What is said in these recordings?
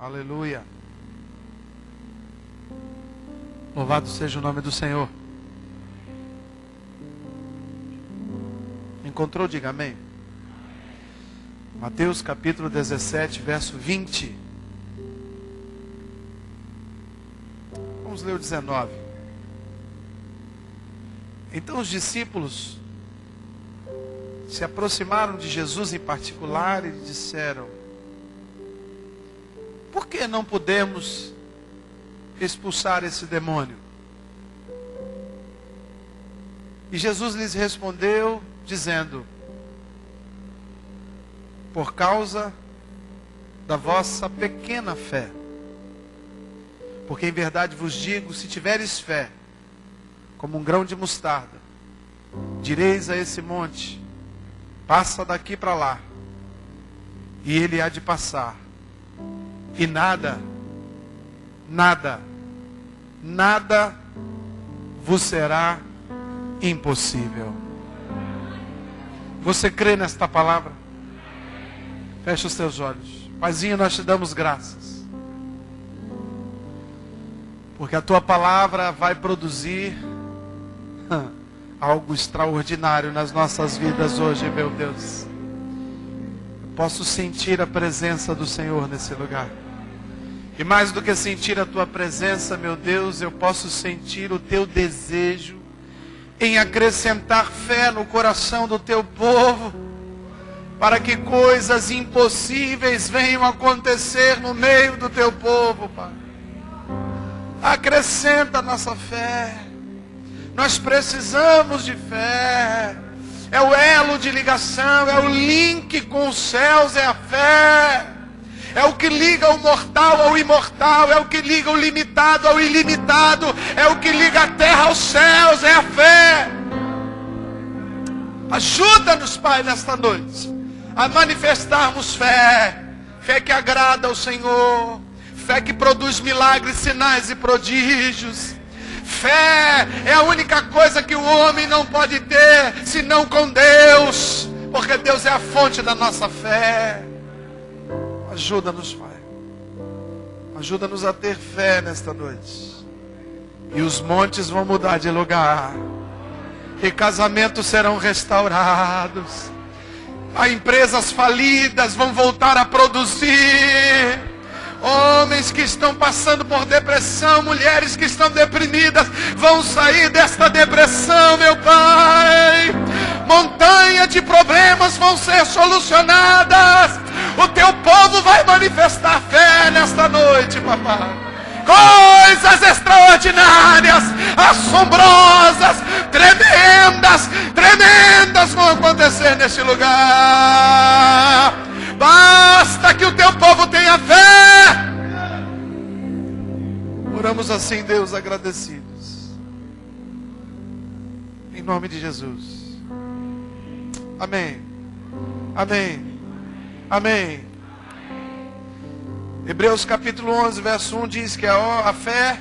Aleluia. Louvado seja o nome do Senhor. Encontrou? Diga amém. Mateus capítulo 17, verso 20. Vamos ler o 19. Então os discípulos se aproximaram de Jesus em particular e lhe disseram: por que não podemos expulsar esse demônio? E Jesus lhes respondeu dizendo: por causa da vossa pequena fé. Porque em verdade vos digo, se tiveres fé, como um grão de mostarda, direis a esse monte: passa daqui para lá, e ele há de passar, e nada vos será impossível. Você crê nesta palavra? Feche os teus olhos. Paizinho, nós te damos graças, porque a tua palavra vai produzir algo extraordinário nas nossas vidas hoje, meu Deus. Eu posso sentir a presença do Senhor nesse lugar. E mais do que sentir a tua presença, meu Deus, eu posso sentir o teu desejo em acrescentar fé no coração do teu povo, para que coisas impossíveis venham acontecer no meio do teu povo, Pai. Acrescenta a nossa fé. Nós precisamos de fé. É o elo de ligação, é o link com os céus, é a fé. É o que liga o mortal ao imortal, é o que liga o limitado ao ilimitado, é o que liga a terra aos céus, é a fé. Ajuda-nos, Pai, nesta noite, a manifestarmos fé, fé que agrada ao Senhor, fé que produz milagres, sinais e prodígios. Fé é a única coisa que o homem não pode ter, senão com Deus, porque Deus é a fonte da nossa fé. Ajuda-nos, Pai. Ajuda-nos a ter fé nesta noite. E os montes vão mudar de lugar. E casamentos serão restaurados. As empresas falidas vão voltar a produzir. Homens que estão passando por depressão, mulheres que estão deprimidas, vão sair desta depressão, meu Pai. Montanha de problemas vão ser solucionadas. O teu povo vai manifestar fé nesta noite, papai. Coisas extraordinárias, assombrosas, tremendas vão acontecer neste lugar. Basta que o teu povo tenha fé. Oramos assim, Deus, agradecidos. Em nome de Jesus. Amém. Amém. Amém. Hebreus capítulo 11, verso 1 diz que a fé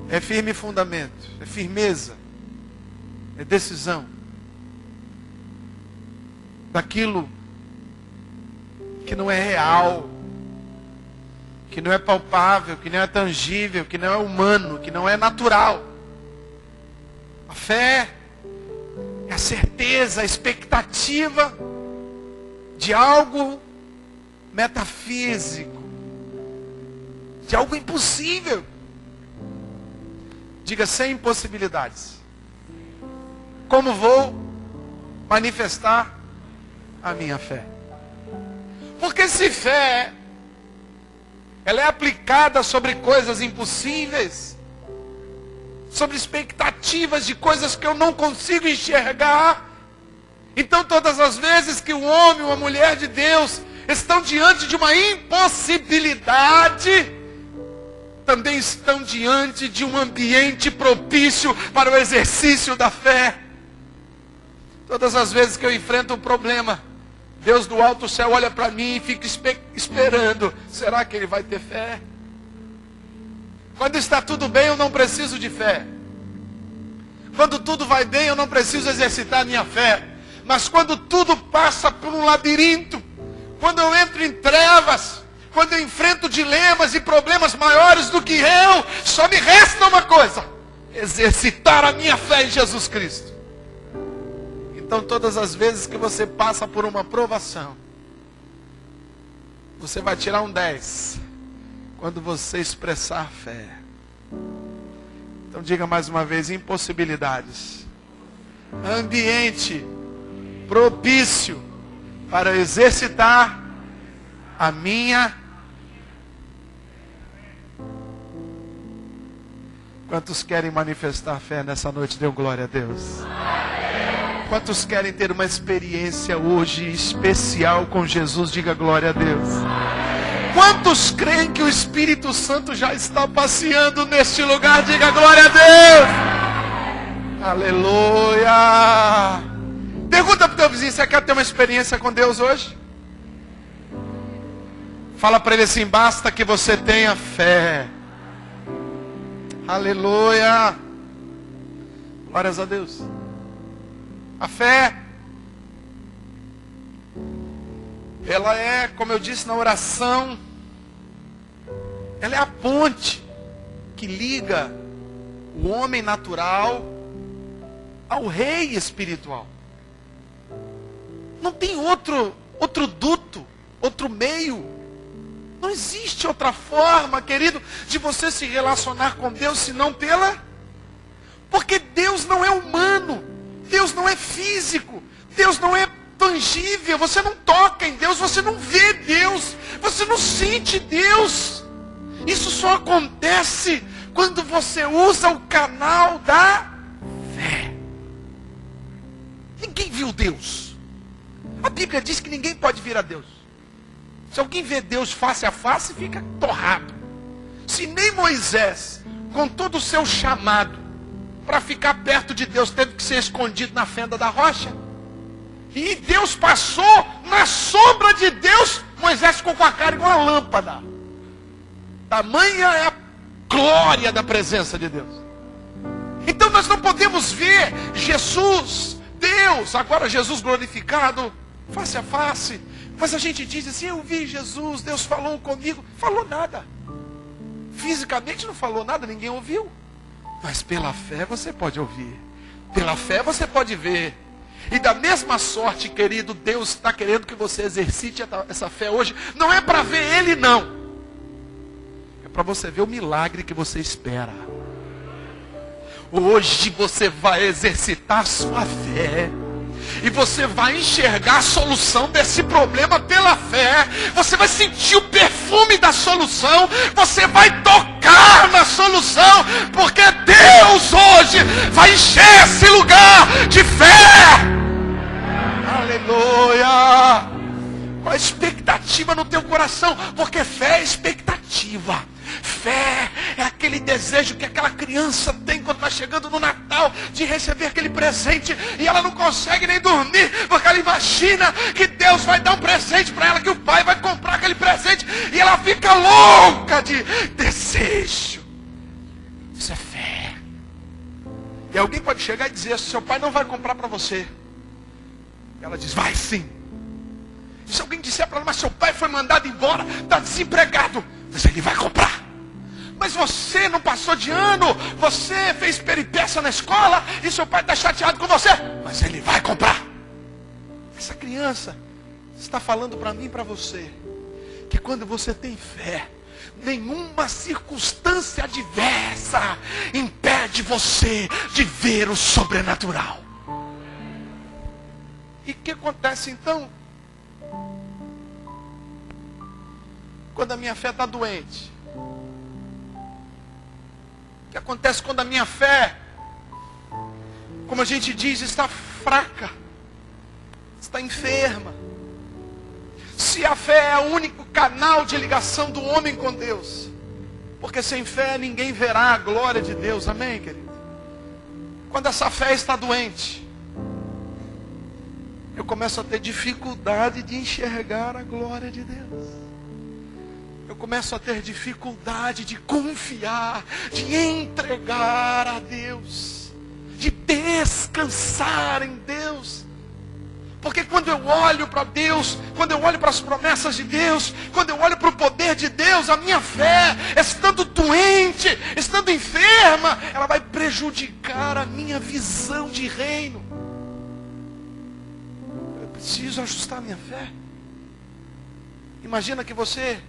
é firme fundamento, é firmeza, é decisão daquilo que não é real, que não é palpável, que não é tangível, que não é humano, que não é natural. A fé é a certeza, a expectativa de algo metafísico, de algo impossível. Diga: sem impossibilidades. Como vou manifestar a minha fé? Porque se fé ela é aplicada sobre coisas impossíveis, sobre expectativas de coisas que eu não consigo enxergar, então todas as vezes que um homem ou uma mulher de Deus estão diante de uma impossibilidade, também estão diante de um ambiente propício para o exercício da fé. Todas as vezes que eu enfrento um problema, Deus do alto céu olha para mim e fica esperando. Será que ele vai ter fé? Quando está tudo bem, eu não preciso de fé. Quando tudo vai bem, eu não preciso exercitar a minha fé. Mas quando tudo passa por um labirinto, quando eu entro em trevas, quando eu enfrento dilemas e problemas maiores do que eu, só me resta uma coisa: exercitar a minha fé em Jesus Cristo. Então todas as vezes que você passa por uma provação, você vai tirar um 10 quando você expressar fé. Então diga mais uma vez: impossibilidades. Ambiente propício para exercitar a minha. Quantos querem manifestar fé nessa noite? Dê glória a Deus. Quantos querem ter uma experiência hoje especial com Jesus? Diga glória a Deus. Quantos creem que o Espírito Santo já está passeando neste lugar? Diga glória a Deus. Aleluia. Pergunta para o teu vizinho: você quer ter uma experiência com Deus hoje? Fala para ele assim: basta que você tenha fé. Aleluia. Glórias a Deus. A fé, ela é, como eu disse na oração, ela é a ponte que liga o homem natural ao rei espiritual. Não tem outro duto, outro meio. Não existe outra forma, querido, de você se relacionar com Deus senão pela... Porque Deus não é humano, Deus não é físico, Deus não é tangível. Você não toca em Deus, você não vê Deus, você não sente Deus. Isso só acontece quando você usa o canal da fé. Ninguém viu Deus. A Bíblia diz que ninguém pode vir a Deus. Se alguém vê Deus face a face, fica torrado. Se nem Moisés, com todo o seu chamado para ficar perto de Deus, teve que ser escondido na fenda da rocha, e Deus passou na sombra de Deus, Moisés ficou com a cara igual uma lâmpada. Tamanha é a glória da presença de Deus. Então nós não podemos ver Jesus, Deus, agora Jesus glorificado, face a face. Mas a gente diz assim: eu vi Jesus, Deus falou comigo. Falou nada. Fisicamente não falou nada, ninguém ouviu. Mas pela fé você pode ouvir. Pela fé você pode ver. E da mesma sorte, querido, Deus está querendo que você exercite essa fé hoje. Não é para ver Ele, não. É para você ver o milagre que você espera. Hoje você vai exercitar sua fé. E você vai enxergar a solução desse problema pela fé. Você vai sentir o perfume da solução. Você vai tocar na solução. Porque Deus hoje vai encher esse lugar de fé. Aleluia. Qual a expectativa no teu coração? Porque fé é expectativa. Fé é aquele desejo que aquela criança tem quando está chegando no Natal, de receber aquele presente, e ela não consegue nem dormir, porque ela imagina que Deus vai dar um presente para ela, que o pai vai comprar aquele presente, e ela fica louca de desejo. Isso é fé. E alguém pode chegar e dizer: seu pai não vai comprar para você. Ela diz: vai sim. Se alguém disser para ela: mas seu pai foi mandado embora, está desempregado, mas ele vai comprar. Mas você não passou de ano, você fez peripécia na escola, e seu pai está chateado com você, mas ele vai comprar. Essa criança está falando para mim e para você, que quando você tem fé, nenhuma circunstância adversa impede você de ver o sobrenatural. E o que acontece então? Quando a minha fé está doente? O que acontece quando a minha fé, como a gente diz, está fraca, está enferma? Se a fé é o único canal de ligação do homem com Deus, porque sem fé ninguém verá a glória de Deus, amém, querido? Quando essa fé está doente, eu começo a ter dificuldade de enxergar a glória de Deus. Eu começo a ter dificuldade de confiar, de entregar a Deus, de descansar em Deus. Porque quando eu olho para Deus, quando eu olho para as promessas de Deus, quando eu olho para o poder de Deus, a minha fé, estando doente, estando enferma, ela vai prejudicar a minha visão de reino. Eu preciso ajustar a minha fé. Imagina que você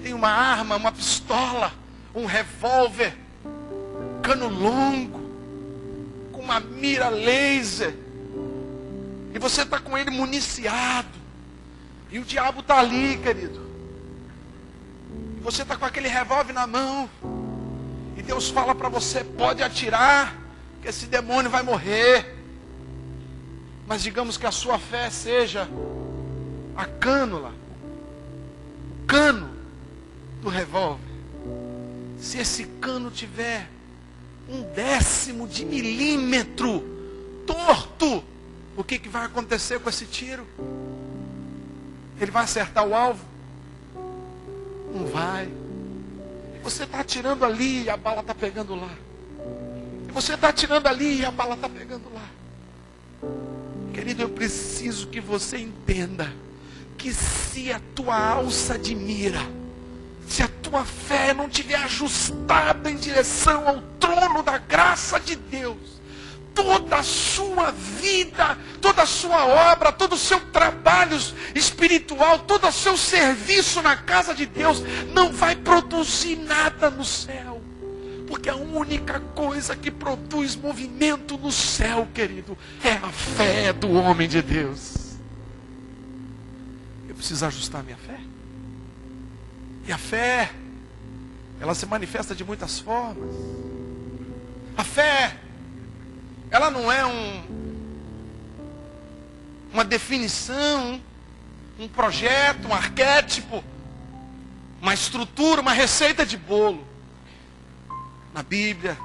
tem uma arma, uma pistola, um revólver, cano longo, com uma mira laser, e você está com ele municiado, e o diabo está ali, querido, e você está com aquele revólver na mão, e Deus fala para você: pode atirar, que esse demônio vai morrer. Mas digamos que a sua fé seja a cânula, o cano do revólver. Se esse cano tiver 1/10 de milímetro torto, o que vai acontecer com esse tiro? Ele vai acertar o alvo? Não vai. E você está atirando ali e a bala está pegando lá. E você está atirando ali e a bala está pegando lá. Querido, eu preciso que você entenda que se a tua alça de mira, se a tua fé não estiver ajustada em direção ao trono da graça de Deus, toda a sua vida, toda a sua obra, todo o seu trabalho espiritual, todo o seu serviço na casa de Deus não vai produzir nada no céu. Porque a única coisa que produz movimento no céu, querido, é a fé do homem de Deus. Eu preciso ajustar a minha fé. E a fé, ela se manifesta de muitas formas. A fé, ela não é uma definição, um projeto, um arquétipo, uma estrutura, uma receita de bolo. Na Bíblia,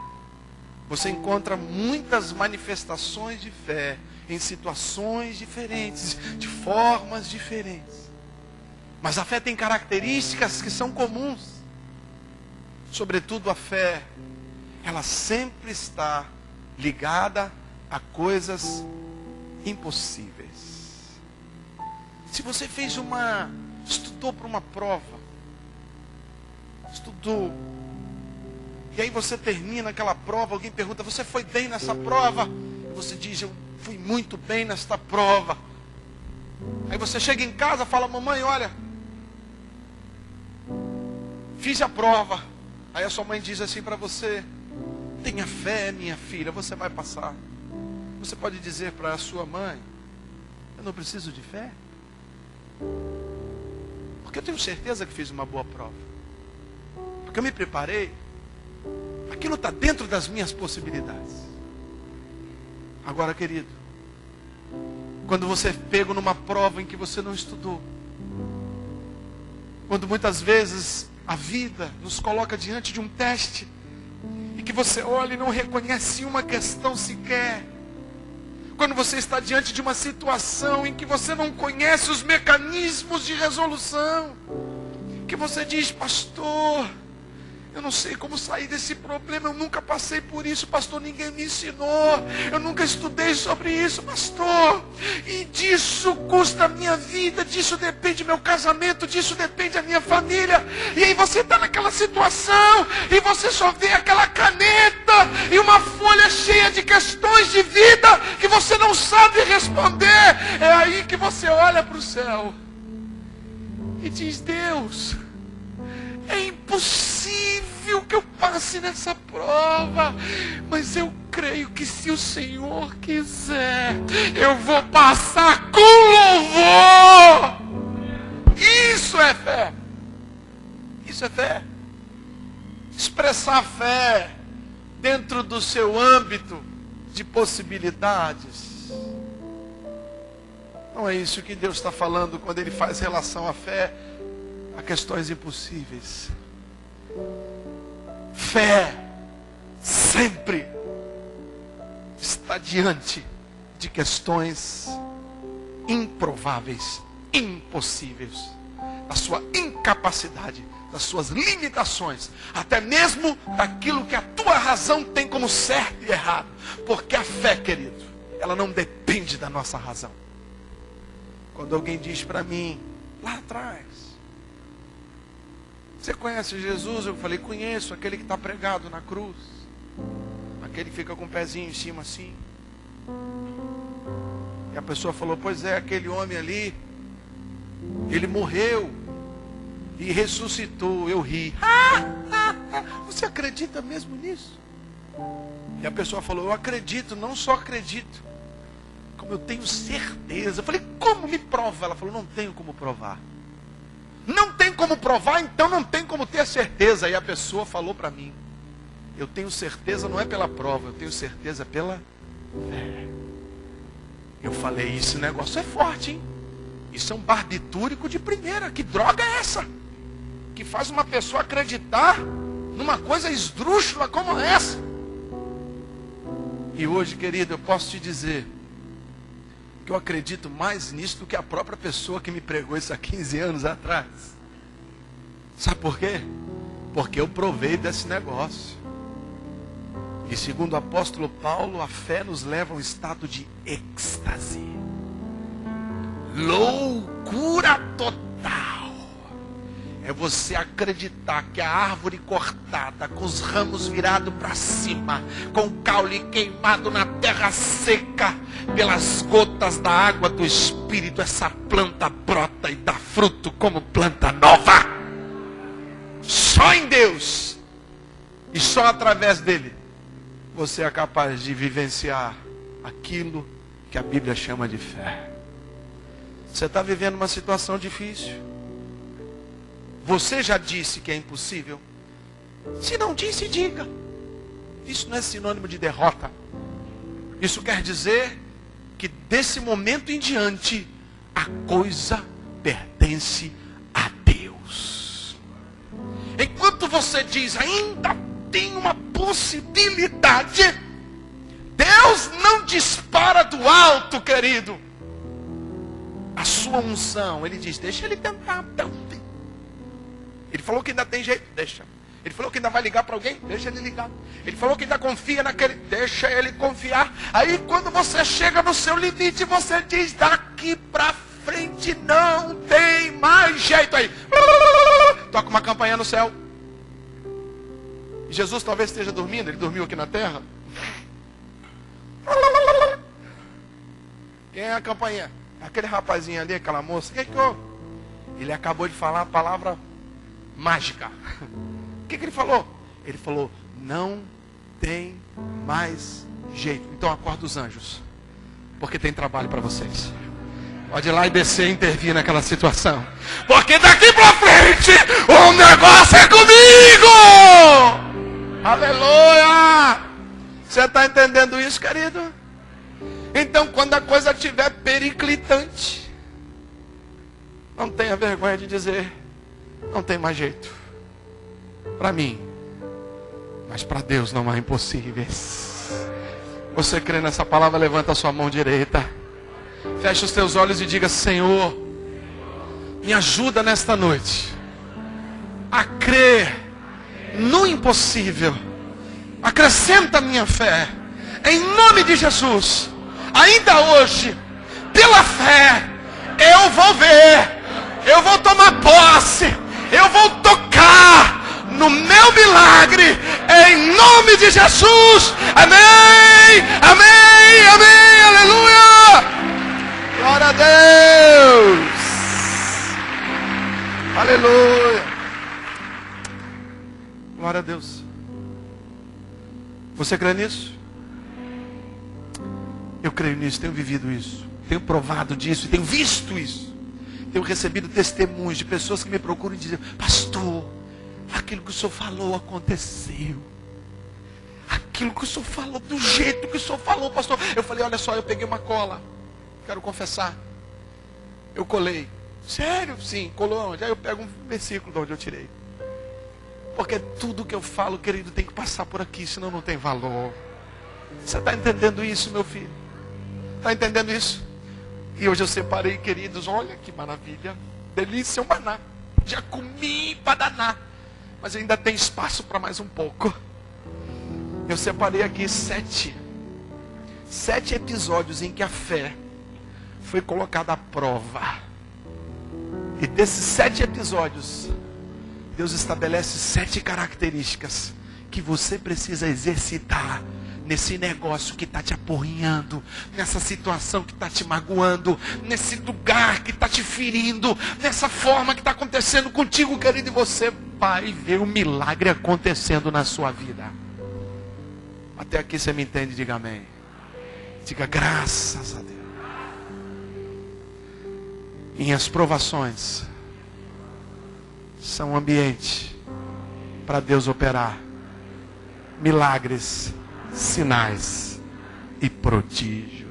você encontra muitas manifestações de fé em situações diferentes, de formas diferentes. Mas a fé tem características que são comuns. Sobretudo a fé, ela sempre está ligada a coisas impossíveis. Se você estudou para uma prova, estudou, e aí você termina aquela prova, alguém pergunta: você foi bem nessa prova? E você diz: eu fui muito bem nesta prova. Aí você chega em casa e fala: mamãe, olha, fiz a prova. Aí a sua mãe diz assim para você: tenha fé, minha filha, você vai passar. Você pode dizer para a sua mãe: eu não preciso de fé, porque eu tenho certeza que fiz uma boa prova, porque eu me preparei, aquilo está dentro das minhas possibilidades. Agora, querido, quando você é pego numa prova em que você não estudou, quando muitas vezes a vida nos coloca diante de um teste, e que você olha e não reconhece uma questão sequer, quando você está diante de uma situação em que você não conhece os mecanismos de resolução, que você diz: pastor, eu não sei como sair desse problema, eu nunca passei por isso, pastor, ninguém me ensinou, eu nunca estudei sobre isso, pastor, e disso custa a minha vida, disso depende meu casamento, disso depende a minha família. E aí você está naquela situação, e você só vê aquela caneta, e uma folha cheia de questões de vida, que você não sabe responder. É aí que você olha para o céu, e diz: Deus, é impossível que eu passe nessa prova, mas eu creio que se o Senhor quiser, eu vou passar com louvor. Isso é fé. Isso é fé. Expressar fé dentro do seu âmbito de possibilidades. Não é isso que Deus está falando quando Ele faz relação à fé a questões impossíveis. Fé sempre está diante de questões improváveis, impossíveis, da sua incapacidade, das suas limitações, até mesmo daquilo que a tua razão tem como certo e errado. Porque a fé, querido, ela não depende da nossa razão. Quando alguém diz para mim, lá atrás, você conhece Jesus? Eu falei, conheço, aquele que está pregado na cruz. Aquele que fica com o pezinho em cima assim. E a pessoa falou, pois é, aquele homem ali, ele morreu e ressuscitou. Eu ri. Você acredita mesmo nisso? E a pessoa falou, eu acredito, não só acredito, como eu tenho certeza. Eu falei, como me prova? Ela falou, não tenho como provar. Não tem como provar, então não tem como ter certeza. E a pessoa falou para mim, eu tenho certeza não é pela prova, eu tenho certeza pela fé. Eu falei, esse negócio é forte, hein? Isso é um barbitúrico de primeira. Que droga é essa? Que faz uma pessoa acreditar numa coisa esdrúxula como essa. E hoje, querido, eu posso te dizer que eu acredito mais nisso do que a própria pessoa que me pregou isso há 15 anos atrás. Sabe por quê? Porque eu provei desse negócio. E segundo o apóstolo Paulo, a fé nos leva a um estado de êxtase. Loucura total. É você acreditar que a árvore cortada, com os ramos virados para cima, com o caule queimado na terra seca, pelas gotas da água do Espírito, essa planta brota e dá fruto como planta nova. Só em Deus e só através dele você é capaz de vivenciar aquilo que a Bíblia chama de fé. Você está vivendo uma situação difícil. Você já disse que é impossível? Se não disse, diga. Isso não é sinônimo de derrota. Isso quer dizer que desse momento em diante, a coisa pertence a Deus. Enquanto você diz, ainda tem uma possibilidade, Deus não dispara do alto, querido, a sua unção. Ele diz, deixa ele tentar. Ele falou que ainda tem jeito, deixa. Ele falou que ainda vai ligar para alguém, deixa ele ligar. Ele falou que ainda confia naquele, deixa ele confiar. Aí quando você chega no seu limite, você diz, daqui para frente não tem mais jeito. Aí toca uma campainha no céu. Jesus talvez esteja dormindo, ele dormiu aqui na terra. Quem é a campainha? Aquele rapazinho ali, aquela moça. O que houve? Ele acabou de falar a palavra mágica. O que ele falou? Ele falou, não tem mais jeito. Então acorda os anjos, porque tem trabalho para vocês. Pode ir lá e descer e intervir naquela situação, porque daqui para frente o negócio é comigo. Aleluia! Você está entendendo isso, querido? Então quando a coisa estiver periclitante, não tenha vergonha de dizer, não tem mais jeito. Para mim, mas para Deus não há impossíveis. Você crê nessa palavra? Levanta a sua mão direita, fecha os teus olhos e diga, Senhor, me ajuda nesta noite a crer no impossível. Acrescenta a minha fé, em nome de Jesus. Ainda hoje, pela fé, eu vou ver, eu vou tomar posse, eu vou tocar no meu milagre, em nome de Jesus. Amém, amém, amém, aleluia. Glória a Deus. Aleluia. Glória a Deus. Você crê nisso? Eu creio nisso, tenho vivido isso, tenho provado disso, tenho visto isso. Tenho recebido testemunhos de pessoas que me procuram e dizem, pastor, aquilo que o senhor falou aconteceu. Aquilo que o senhor falou, do jeito que o senhor falou, pastor. Eu falei, olha só, eu peguei uma cola, quero confessar. Eu colei. Sério? Sim, colou onde? Aí eu pego um versículo de onde eu tirei. Porque tudo que eu falo, querido, tem que passar por aqui, senão não tem valor. Você está entendendo isso, meu filho? Está entendendo isso? E hoje eu separei, queridos, olha que maravilha. Delícia, o maná. Já comi para danar. Mas ainda tem espaço para mais um pouco. Eu separei aqui 7 episódios em que a fé foi colocado à prova. E desses 7 episódios, Deus estabelece 7 características que você precisa exercitar nesse negócio que está te apurrinhando, nessa situação que está te magoando, nesse lugar que está te ferindo, nessa forma que está acontecendo contigo, querido, e você vai ver o milagre acontecendo na sua vida. Até aqui você me entende? Diga amém. Diga graças a Deus. Minhas provações são um ambiente para Deus operar milagres, sinais e prodígios.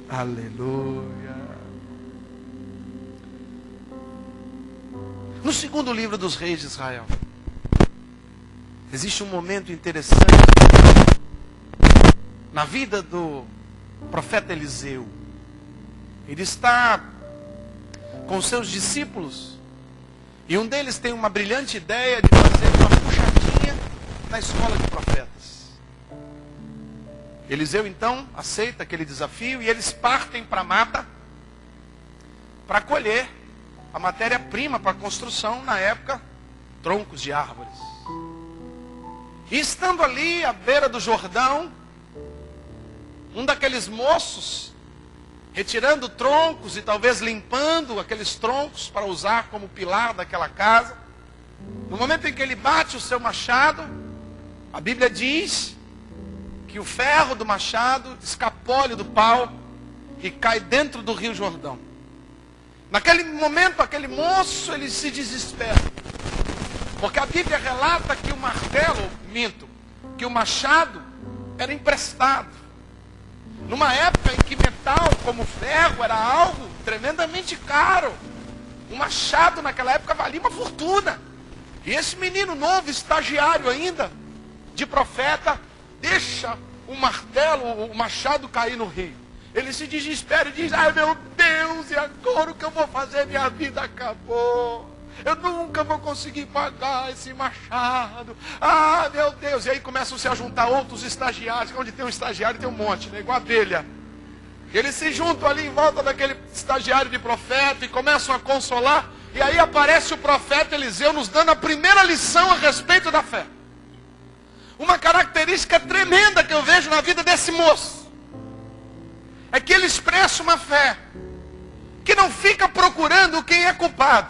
Aleluia. No segundo livro dos reis de Israel, existe um momento interessante na vida do profeta Eliseu. Ele está com seus discípulos e um deles tem uma brilhante ideia de fazer uma puxadinha na escola de profetas. Eliseu então aceita aquele desafio e eles partem para a mata para colher a matéria-prima para a construção, na época, troncos de árvores. E estando ali à beira do Jordão, um daqueles moços, retirando troncos e talvez limpando aqueles troncos para usar como pilar daquela casa, no momento em que ele bate o seu machado, a Bíblia diz que o ferro do machado escapole do pau e cai dentro do rio Jordão. Naquele momento, aquele moço, ele se desespera. Porque a Bíblia relata que o martelo, que o machado era emprestado. Numa época em que metal como ferro era algo tremendamente caro. Um machado naquela época valia uma fortuna. E esse menino novo, estagiário ainda, de profeta, deixa o martelo, o machado cair no rio. Ele se desespera e diz: ai meu Deus, e agora o que eu vou fazer? Minha vida acabou. Eu nunca vou conseguir pagar esse machado. Ah, meu Deus. E aí começam -se a juntar outros estagiários. Onde tem um estagiário tem um monte, né? Igual abelha. Eles se juntam ali em volta daquele estagiário de profeta e começam a consolar. E aí aparece o profeta Eliseu nos dando a primeira lição a respeito da fé. Uma característica tremenda que eu vejo na vida desse moço é que ele expressa uma fé que não fica procurando quem é culpado,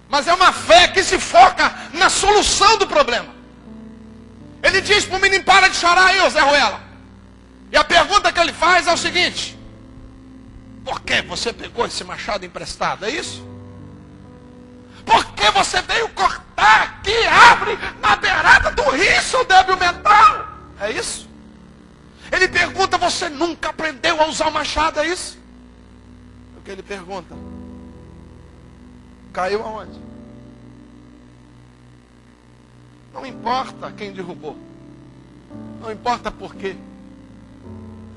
mas é uma fé que se foca na solução do problema. Ele diz para o menino: para de chorar aí, ô Zé Ruela. E a pergunta que ele faz é o seguinte: por que você pegou esse machado emprestado? É isso? Por que você veio cortar aqui árvore na beirada do rio, seu débil mental? É isso? Ele pergunta: você nunca aprendeu a usar o machado? É isso? O que ele pergunta? Caiu aonde? Não importa quem derrubou. Não importa por quê.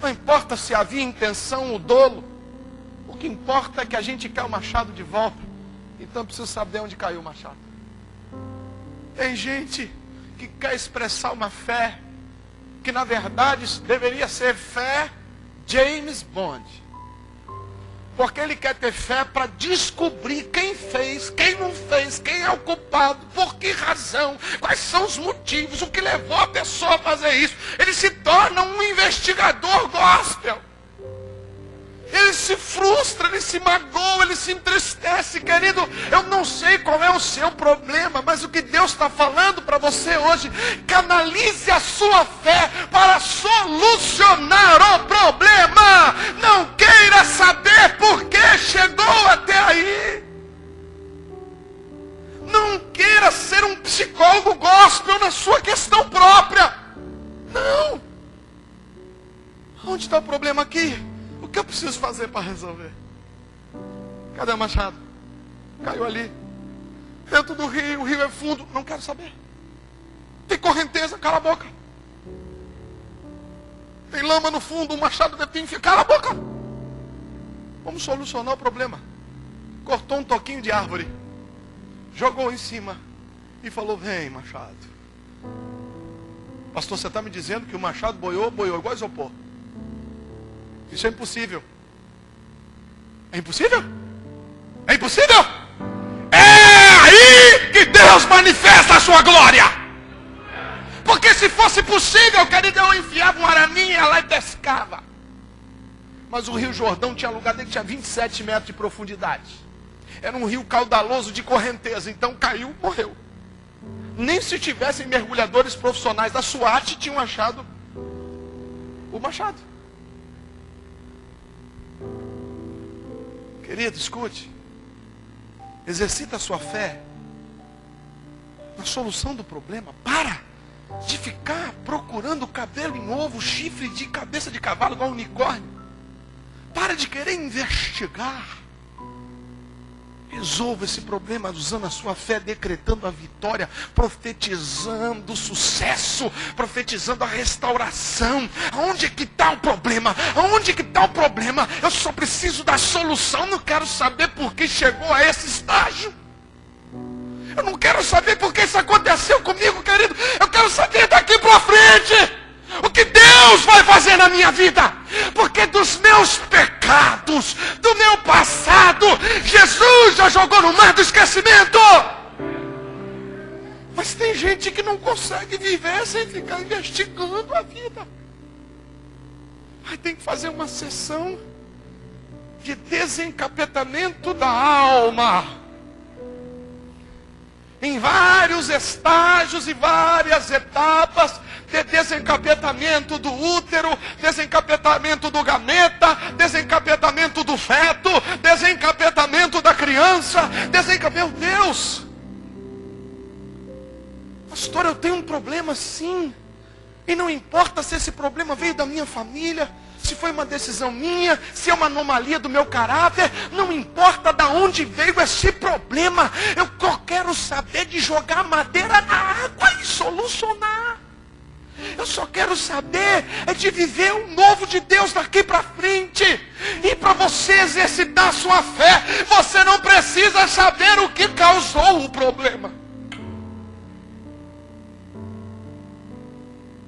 Não importa se havia intenção ou dolo. O que importa é que a gente quer o machado de volta. Então preciso saber onde caiu o machado. Tem gente que quer expressar uma fé que na verdade deveria ser fé James Bond. Porque ele quer ter fé para descobrir quem fez, quem não fez, quem é o culpado, por que razão, quais são os motivos, o que levou a pessoa a fazer isso. Ele se torna um investigador gospel. Ele se frustra, ele se magoa, ele se entristece. Querido, eu não sei qual é o seu problema, mas o que Deus está falando para você hoje: canalize a sua fé para solucionar o problema. Não queira saber por que chegou até aí. Não queira ser um psicólogo gospel na sua questão própria. Não. Onde está o problema aqui? O que eu preciso fazer para resolver? Cadê o machado? Caiu ali. Dentro do rio, o rio é fundo. Não quero saber. Tem correnteza, cala a boca. Tem lama no fundo, um machado de pinfia, cala a boca. Vamos solucionar o problema. Cortou um toquinho de árvore, jogou em cima e falou: vem, machado. Pastor, você está me dizendo que o machado boiou igual isopor. Isso é impossível. É impossível? É impossível? É aí que Deus manifesta a sua glória. Porque se fosse possível, querido, eu enfiava um araminha lá e pescava. Mas o Rio Jordão tinha lugar dele que tinha 27 metros de profundidade. Era um rio caudaloso de correnteza. Então caiu, morreu. Nem se tivessem mergulhadores profissionais da SWAT tinham achado o machado. Querido, escute. Exercita a sua fé na solução do problema. Para de ficar procurando cabelo em ovo, chifre de cabeça de cavalo igual um unicórnio. Para de querer investigar. Resolva esse problema usando a sua fé, decretando a vitória, profetizando o sucesso, profetizando a restauração. Aonde é que está o problema? Aonde que está o problema? Eu só preciso da solução, não quero saber por que chegou a esse estágio. Eu não quero saber por que isso aconteceu comigo, querido. Eu quero saber daqui para frente o que Deus vai fazer na minha vida. Porque dos meus pecados, do meu passado, Jesus já jogou no mar do esquecimento. Mas tem gente que não consegue viver sem ficar investigando a vida. Aí tem que fazer uma sessão de desencapetamento da alma. Em vários estágios e várias etapas de desencapetamento do útero, desencapetamento do gameta, desencapetamento do feto, desencapetamento da criança, meu Deus! Pastor, eu tenho um problema sim. E não importa se esse problema veio da minha família, se foi uma decisão minha, se é uma anomalia do meu caráter, não importa de onde veio esse problema. Eu quero saber de jogar madeira na água e solucionar. Eu só quero saber é de viver o novo de Deus daqui para frente. E para você exercitar a sua fé, você não precisa saber o que causou o problema.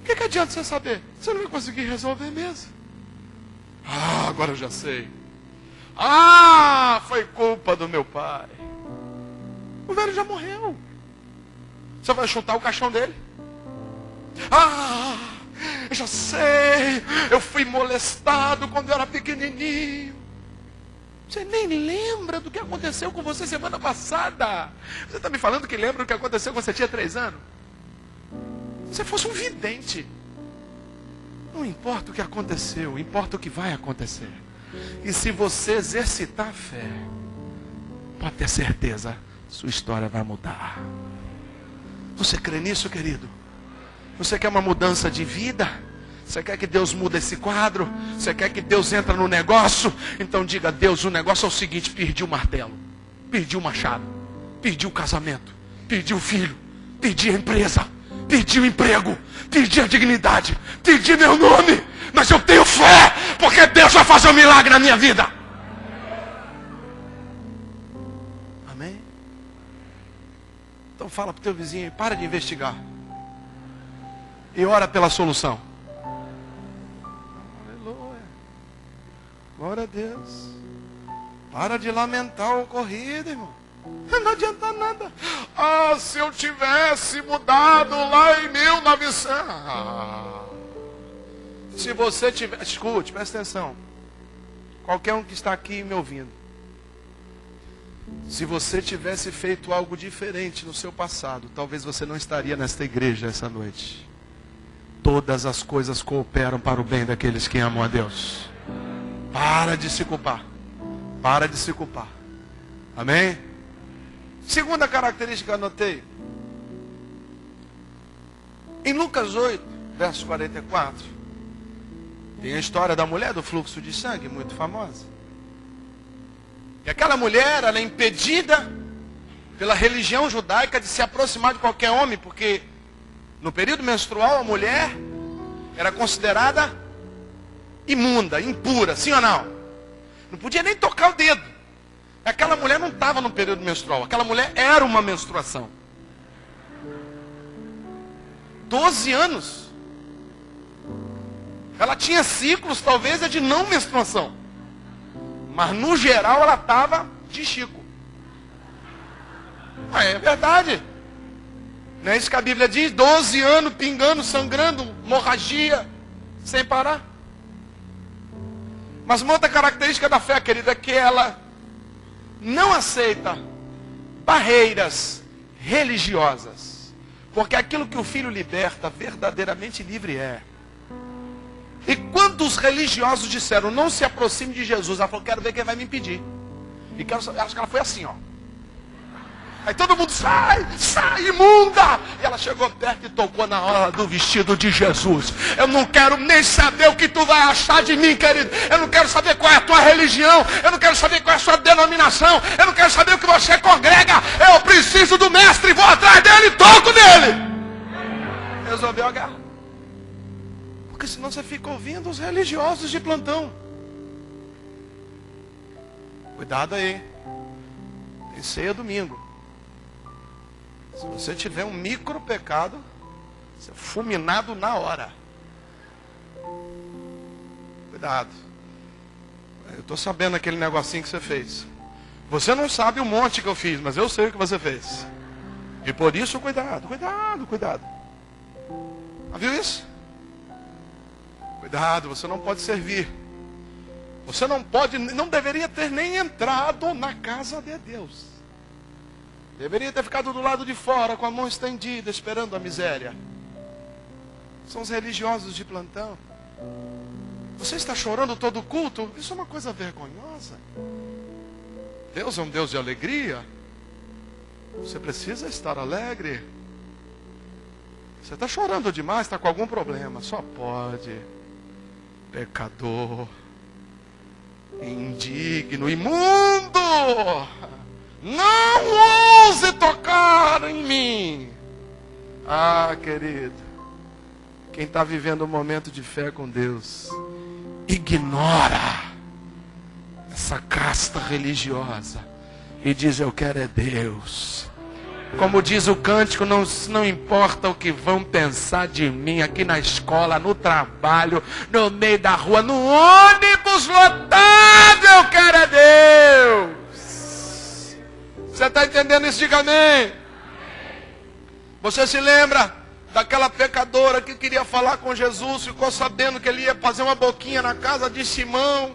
O que adianta você saber? Você não vai conseguir resolver mesmo. Ah, agora eu já sei. Ah, foi culpa do meu pai. O velho já morreu. Você vai chutar o caixão dele? Ah, eu já sei. Eu fui molestado quando eu era pequenininho. Você nem lembra do que aconteceu com você semana passada. Você está me falando que lembra do que aconteceu quando você tinha 3 anos? Se você fosse um vidente. Não importa o que aconteceu, importa o que vai acontecer. E se você exercitar a fé, pode ter certeza, sua história vai mudar. Você crê nisso, querido? Você quer uma mudança de vida? Você quer que Deus mude esse quadro? Você quer que Deus entre no negócio? Então diga a Deus, o negócio é o seguinte: perdi o martelo, perdi o machado, perdi o casamento, perdi o filho, perdi a empresa, perdi o emprego, perdi a dignidade, perdi meu nome, mas eu tenho fé, porque Deus vai fazer um milagre na minha vida. Amém? Então fala para o teu vizinho, para de investigar e ora pela solução. Aleluia. Glória a Deus. Para de lamentar o ocorrido, irmão. Não adianta nada. Ah, se eu tivesse mudado lá em 1900. Se você tiver... Escute, presta atenção. Qualquer um que está aqui me ouvindo. Se você tivesse feito algo diferente no seu passado, talvez você não estaria nesta igreja essa noite. Todas as coisas cooperam para o bem daqueles que amam a Deus. Para de se culpar. Para de se culpar. Amém? Segunda característica que eu anotei. Em Lucas 8, verso 44, tem a história da mulher do fluxo de sangue, muito famosa. E aquela mulher, ela é impedida pela religião judaica de se aproximar de qualquer homem, porque no período menstrual a mulher era considerada imunda, impura, sim ou não? Não podia nem tocar o dedo. Aquela mulher não estava no período menstrual. Aquela mulher era uma menstruação. 12 anos. Ela tinha ciclos, talvez, de não menstruação. Mas no geral ela estava de Chico. É verdade. Não é isso que a Bíblia diz? 12 anos pingando, sangrando, hemorragia, sem parar. Mas uma outra característica da fé, querida, é que ela não aceita barreiras religiosas. Porque aquilo que o Filho liberta, verdadeiramente livre é. E quando os religiosos disseram, não se aproxime de Jesus, ela falou, quero ver quem vai me impedir. E acho que ela foi assim, ó. Aí todo mundo, sai, imunda! E ela chegou perto e tocou na hora do vestido de Jesus. Eu não quero nem saber o que tu vai achar de mim, querido. Eu não quero saber qual é a tua religião. Eu não quero saber qual é a sua denominação. Eu não quero saber o que você congrega. Eu preciso do mestre, vou atrás dele e toco nele. Resolveu a guerra. Porque senão você fica ouvindo os religiosos de plantão. Cuidado aí. Tem ceia domingo. Se você tiver um micro pecado, você é fulminado na hora. Cuidado. Eu estou sabendo aquele negocinho que você fez. Você não sabe o monte que eu fiz, mas eu sei o que você fez. E por isso, cuidado. Viu isso? Cuidado, você não pode servir. Você não deveria ter nem entrado na casa de Deus. Deveria ter ficado do lado de fora, com a mão estendida, esperando a miséria. São os religiosos de plantão. Você está chorando todo o culto? Isso é uma coisa vergonhosa. Deus é um Deus de alegria. Você precisa estar alegre. Você está chorando demais, está com algum problema. Só pode. Pecador. Indigno, imundo. Não ouse tocar em mim. Ah, querido, quem está vivendo um momento de fé com Deus, ignora essa casta religiosa e diz, eu quero é Deus. Como diz o cântico, não importa o que vão pensar de mim aqui na escola, no trabalho, no meio da rua, no ônibus lotado, eu quero é Deus. Você está entendendo isso? Diga amém. Você se lembra daquela pecadora que queria falar com Jesus, ficou sabendo que ele ia fazer uma boquinha na casa de Simão.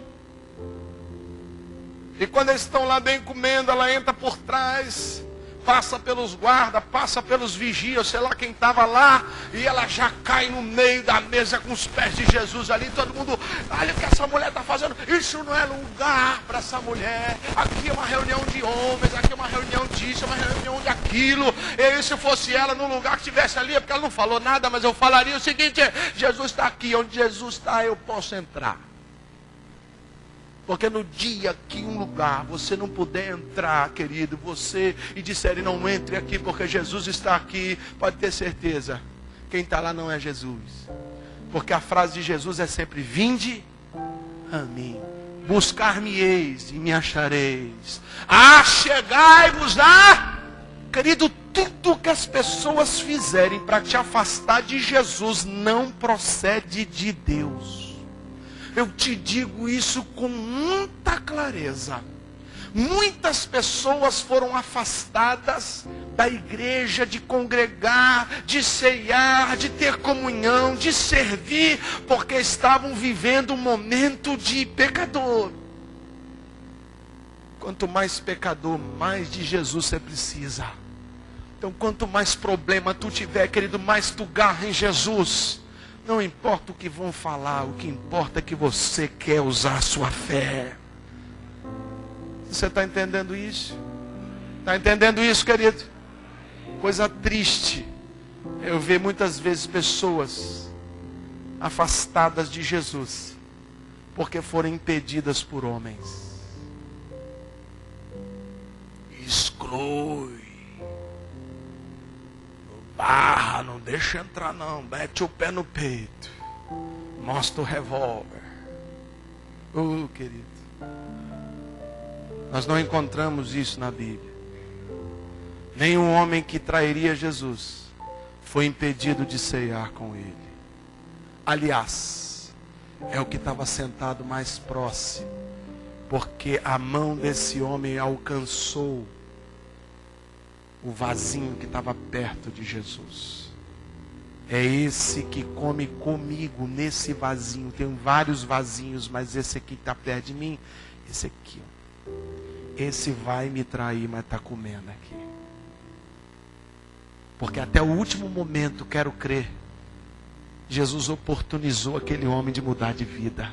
E quando eles estão lá bem comendo, ela entra por trás, passa pelos guardas, passa pelos vigias, sei lá quem estava lá, e ela já cai no meio da mesa com os pés de Jesus ali, todo mundo, olha o que essa mulher está fazendo, isso não é lugar para essa mulher, aqui é uma reunião de homens, aqui é uma reunião disso, é uma reunião daquilo, e se fosse ela no lugar que estivesse ali, é porque ela não falou nada, mas eu falaria o seguinte, Jesus está aqui, onde Jesus está eu posso entrar. Porque no dia que um lugar você não puder entrar, querido, e disserem não entre aqui porque Jesus está aqui, pode ter certeza, quem está lá não é Jesus. Porque a frase de Jesus é sempre, vinde a mim, buscar-me-eis e me achareis, achegai-vos a... Querido, tudo que as pessoas fizerem para te afastar de Jesus não procede de Deus. Eu te digo isso com muita clareza. Muitas pessoas foram afastadas da igreja, de congregar, de ceiar, de ter comunhão, de servir, porque estavam vivendo um momento de pecador. Quanto mais pecador, mais de Jesus você precisa. Então quanto mais problema tu tiver, querido, mais tu garra em Jesus. Não importa o que vão falar, o que importa é que você quer usar a sua fé. Você está entendendo isso? Está entendendo isso, querido? Coisa triste. Eu vejo muitas vezes pessoas afastadas de Jesus, porque foram impedidas por homens. Exclui. Barra, não deixa entrar não, mete o pé no peito, mostra o revólver. Querido, nós não encontramos isso na Bíblia. Nenhum homem que trairia Jesus foi impedido de ceiar com ele. Aliás, é o que estava sentado mais próximo Porque a mão desse homem alcançou o vasinho que estava perto de Jesus. É esse que come comigo nesse vasinho. Tem vários vasinhos, mas esse aqui está perto de mim. Esse aqui, ó. Esse vai me trair, mas está comendo aqui. Porque até o último momento, quero crer, Jesus oportunizou aquele homem de mudar de vida.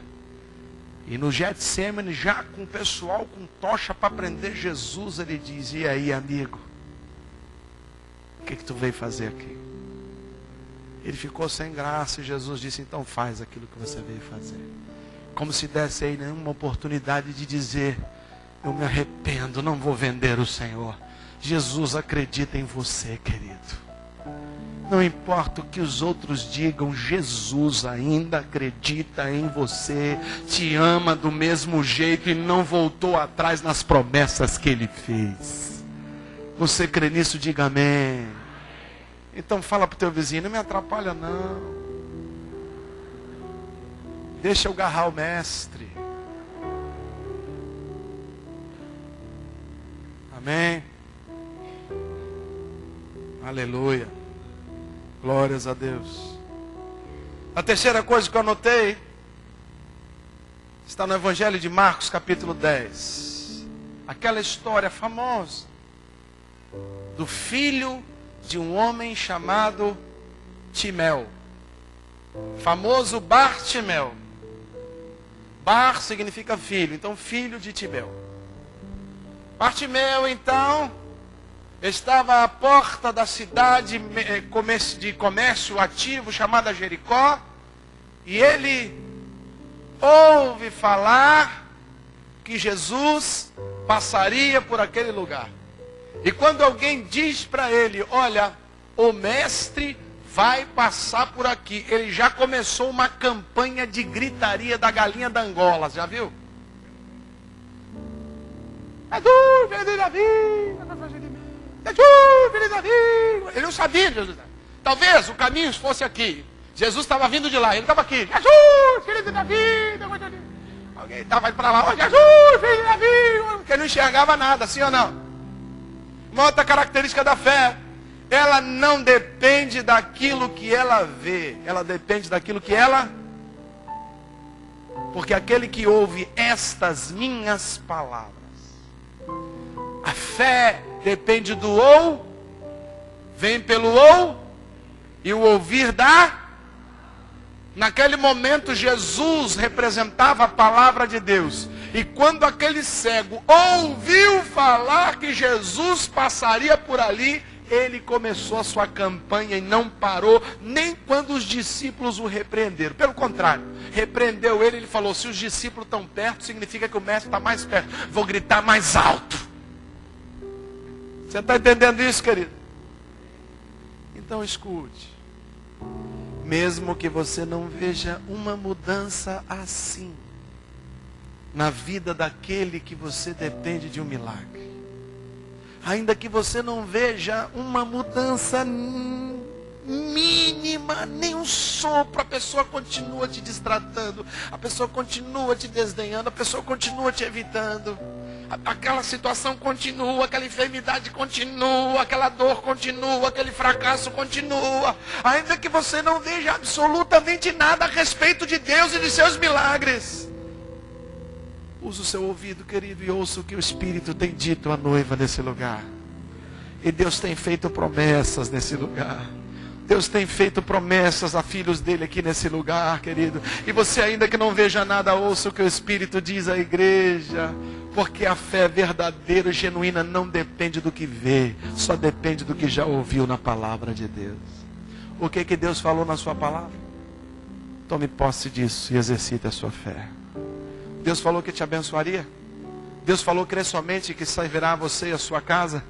E no Getsemane, já com o pessoal com tocha para prender Jesus, ele diz: e aí, amigo? O que tu veio fazer aqui? Ele ficou sem graça e Jesus disse: então faz aquilo que você veio fazer. Como se desse aí nenhuma oportunidade de dizer: eu me arrependo, não vou vender o Senhor. Jesus acredita em você, querido. Não importa o que os outros digam, Jesus ainda acredita em você, te ama do mesmo jeito e não voltou atrás nas promessas que Ele fez. Você crê nisso? Diga amém. Então fala para o teu vizinho: não me atrapalha não. Deixa eu agarrar o mestre. Amém. Aleluia. Glórias a Deus. A terceira coisa que eu anotei está no Evangelho de Marcos, capítulo 10. Aquela história famosa do filho de um homem chamado Timeu. Famoso Bartimeu. Bar significa filho, então filho de Timeu. Bartimeu, então, estava à porta da cidade de comércio ativo chamada Jericó, e ele ouve falar que Jesus passaria por aquele lugar. E quando alguém diz para ele: olha, o mestre vai passar por aqui, ele já começou uma campanha de gritaria da galinha da Angola, já viu? Jesus, filho de Davi, Jesus, filho de Davi. Ele não sabia, Jesus. Talvez o caminho fosse aqui. Jesus estava vindo de lá, ele estava aqui. Jesus, filho de Davi. Alguém estava indo para lá: oh, Jesus, filho de Davi. Porque ele não enxergava nada, sim ou não? Uma outra característica da fé: ela não depende daquilo que ela vê, ela depende daquilo que ela... Porque aquele que ouve estas minhas palavras, a fé depende do ou, vem pelo ou, e o ouvir da... Naquele momento Jesus representava a palavra de Deus. E quando aquele cego ouviu falar que Jesus passaria por ali, ele começou a sua campanha e não parou, nem quando os discípulos o repreenderam. Pelo contrário, repreendeu ele, ele falou: se os discípulos estão perto, significa que o mestre está mais perto. Vou gritar mais alto. Você está entendendo isso, querido? Então escute. Mesmo que você não veja uma mudança assim na vida daquele que você depende de um milagre, ainda que você não veja uma mudança mínima, nem um sopro, a pessoa continua te destratando, a pessoa continua te desdenhando, a pessoa continua te evitando, aquela situação continua, aquela enfermidade continua, aquela dor continua, aquele fracasso continua, ainda que você não veja absolutamente nada a respeito de Deus e de seus milagres. Use o seu ouvido, querido, e ouça o que o Espírito tem dito à noiva nesse lugar. E Deus tem feito promessas nesse lugar. Deus tem feito promessas a filhos dele aqui nesse lugar, querido. E você, ainda que não veja nada, ouça o que o Espírito diz à igreja. Porque a fé verdadeira e genuína não depende do que vê, só depende do que já ouviu na palavra de Deus. O que Deus falou na sua palavra? Tome posse disso e exercite a sua fé. Deus falou que te abençoaria. Deus falou: crê somente que servirá a você e a sua casa.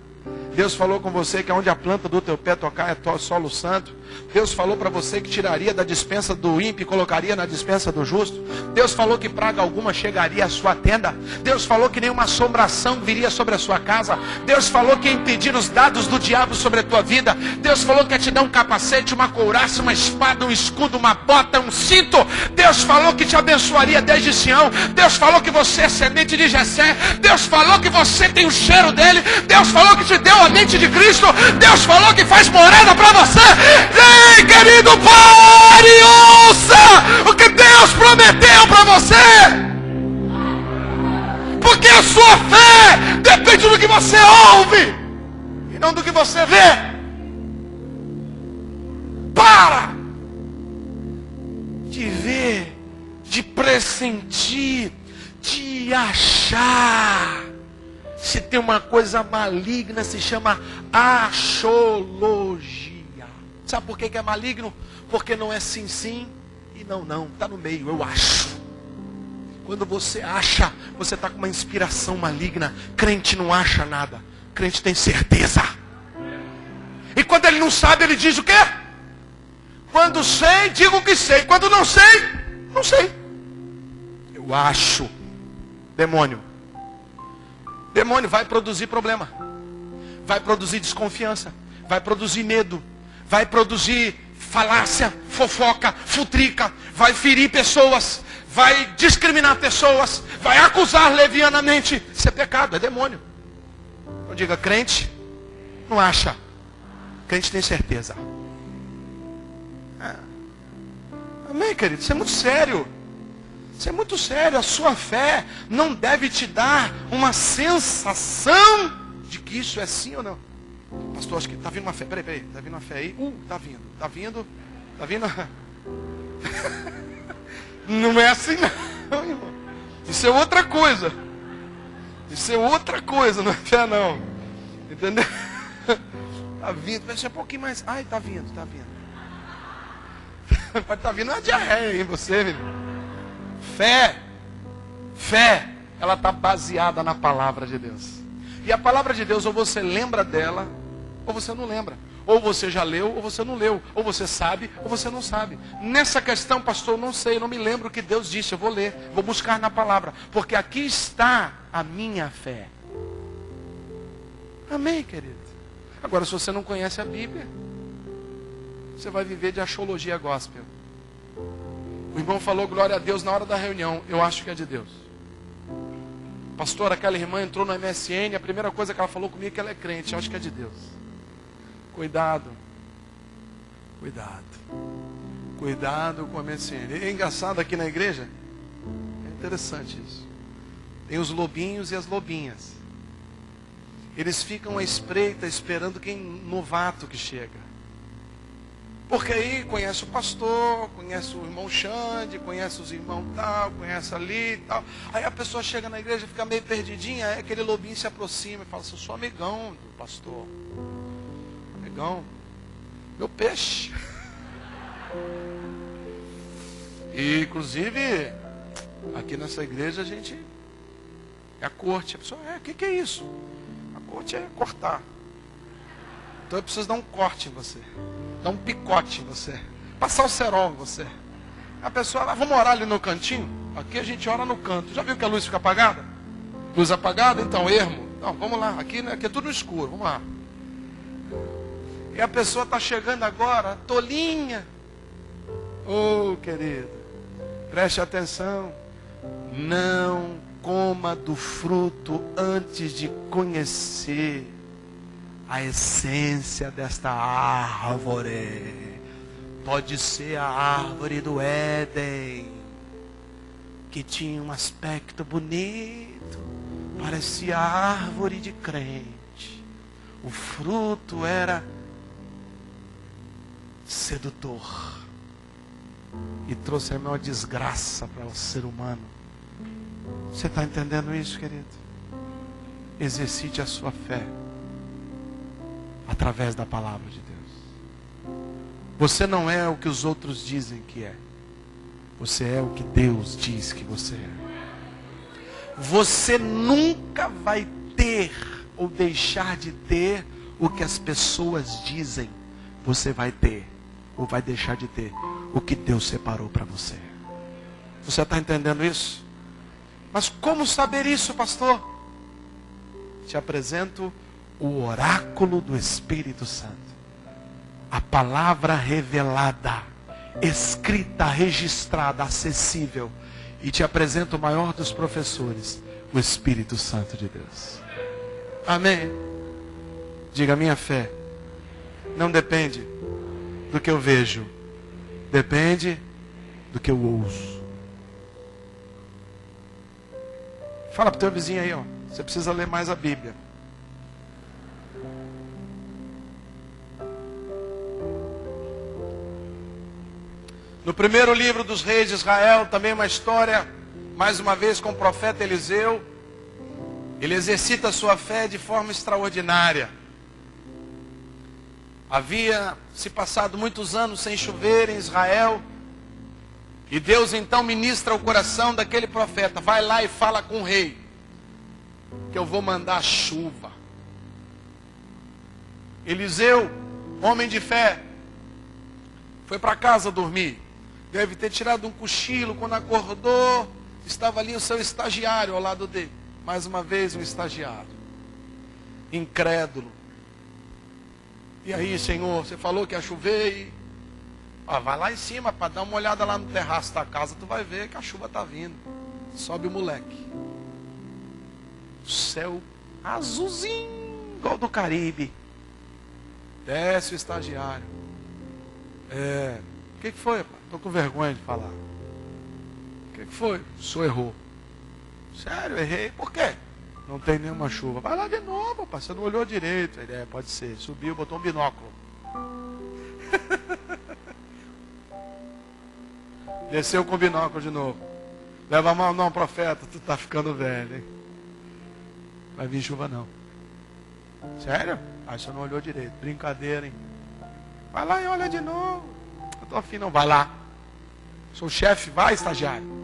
Deus falou com você que onde a planta do teu pé tocar é solo santo. Deus falou para você que tiraria da dispensa do ímpio e colocaria na dispensa do justo. Deus falou que praga alguma chegaria à sua tenda. Deus falou que nenhuma assombração viria sobre a sua casa. Deus falou que ia impedir os dados do diabo sobre a tua vida. Deus falou que ia te dar um capacete, uma couraça, uma espada, um escudo, uma bota, um cinto. Deus falou que te abençoaria desde Sião. Deus falou que você é semente de Jessé. Deus falou que você tem o cheiro dele. Deus falou que te deu a mente de Cristo. Deus falou que faz morada para você. Ei, querido, pare e ouça o que Deus prometeu para você. Porque a sua fé depende do que você ouve e não do que você vê. Para de ver, de pressentir, de achar. Se tem uma coisa maligna, se chama axologia. Sabe por que é maligno? Porque não é sim, sim e não, não. Está no meio, eu acho. Quando você acha, você está com uma inspiração maligna. Crente não acha nada. Crente tem certeza. E quando ele não sabe, ele diz o quê? Quando sei, digo que sei. Quando não sei, não sei. Eu acho. Demônio. Demônio vai produzir problema, vai produzir desconfiança, vai produzir medo, vai produzir falácia, fofoca, futrica, vai ferir pessoas, vai discriminar pessoas, vai acusar levianamente. Isso é pecado, é demônio. Não diga crente, não acha. Crente tem certeza. Amém, querido? Isso é muito sério. Isso é muito sério. A sua fé não deve te dar uma sensação de que isso é sim ou não. Pastor, acho que está vindo uma fé. Peraí. Está vindo uma fé aí? Está vindo. Não é assim não, irmão. Isso é outra coisa. Não é fé não. Entendeu? Está vindo. Vai ser um pouquinho mais. Ai, está vindo. Pode estar vindo uma diarreia em você, menino. Fé, ela está baseada na palavra de Deus. E a palavra de Deus, ou você lembra dela, ou você não lembra. Ou você já leu, ou você não leu. Ou você sabe, ou você não sabe. Nessa questão, pastor, eu não sei, eu não me lembro o que Deus disse. Eu vou ler, vou buscar na palavra. Porque aqui está a minha fé. Amém, querido? Agora, se você não conhece a Bíblia, você vai viver de axologia gospel. O irmão falou glória a Deus na hora da reunião. Eu acho que é de Deus. Pastor, aquela irmã entrou no MSN. A primeira coisa que ela falou comigo é que ela é crente. Eu acho que é de Deus. Cuidado com o MSN. É engraçado aqui na igreja. É interessante isso. Tem os lobinhos e as lobinhas. Eles ficam à espreita esperando quem novato que chega. Porque aí conhece o pastor, conhece o irmão Xande, conhece os irmãos tal, conhece ali e tal. Aí a pessoa chega na igreja, fica meio perdidinha, aí aquele lobinho se aproxima e fala assim: eu sou amigão do pastor. Amigão, meu peixe. E inclusive, aqui nessa igreja a gente é a corte. A pessoa, o que é isso? A corte é cortar. Então eu preciso dar um corte em você. Dar um picote em você. Passar o cerol em você. A pessoa, vamos orar ali no cantinho? Aqui a gente ora no canto. Já viu que a luz fica apagada? Luz apagada? Então, ermo. Não, vamos lá. Aqui é tudo no escuro. Vamos lá. E a pessoa está chegando agora, tolinha. Querido, preste atenção. Não coma do fruto antes de conhecer a essência desta árvore. Pode ser a árvore do Éden, que tinha um aspecto bonito, parecia árvore de crente. O fruto era sedutor e trouxe a maior desgraça para o ser humano. Você está entendendo isso, querido? Exercite a sua fé através da palavra de Deus. Você não é o que os outros dizem que é. Você é o que Deus diz que você é. Você nunca vai ter ou deixar de ter o que as pessoas dizem, você vai ter, ou vai deixar de ter, o que Deus separou para você. Você está entendendo isso? Mas como saber isso, pastor? Te apresento o oráculo do Espírito Santo. A palavra revelada, escrita, registrada, acessível. E te apresento o maior dos professores, o Espírito Santo de Deus. Amém? Diga, minha fé não depende do que eu vejo, depende do que eu ouço. Fala para o teu vizinho aí, ó, você precisa ler mais a Bíblia. No primeiro livro dos reis de Israel, também uma história, mais uma vez com o profeta Eliseu. Ele exercita a sua fé de forma extraordinária. Havia se passado muitos anos sem chover em Israel. E Deus então ministra o coração daquele profeta. Vai lá e fala com o rei, que eu vou mandar chuva. Eliseu, homem de fé, foi para casa dormir. Deve ter tirado um cochilo. Quando acordou, estava ali o seu estagiário ao lado dele. Mais uma vez um estagiário, incrédulo. E aí, Senhor, você falou que ia chover e... vai lá em cima para dar uma olhada lá no terraço da casa. Tu vai ver que a chuva está vindo. Sobe o moleque. O céu azulzinho, igual do Caribe. Desce o estagiário. O que foi, pai? Estou com vergonha de falar. O que foi? O senhor errou. Sério, errei. Por quê? Não tem nenhuma chuva. Vai lá de novo, pai. Você não olhou direito. Ele, pode ser. Subiu, botou um binóculo. Desceu com o binóculo de novo. Leva a mão, não, profeta. Tu tá ficando velho, hein? Vai vir chuva não. Sério? Aí você não olhou direito. Brincadeira, hein? Vai lá e olha de novo. Eu tô afim, não. Vai lá. Sou o chefe, vai, estagiário.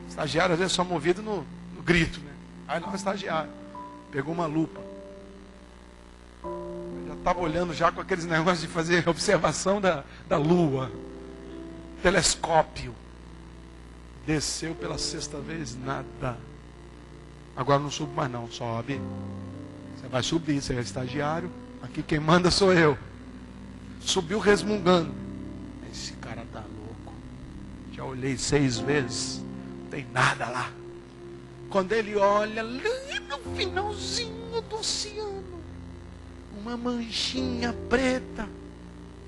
Estagiário às vezes só movido no grito, né? Aí não, estagiário. Pegou uma lupa. Já estava olhando já com aqueles negócios de fazer observação da lua. Telescópio. Desceu pela sexta vez, nada. Agora não subo mais não, sobe. Você vai subir, você é estagiário. Aqui quem manda sou eu. Subiu resmungando. Esse cara tá louco. Já olhei 6 vezes. Não tem nada lá. Quando ele olha lá no finalzinho do oceano, uma manchinha preta.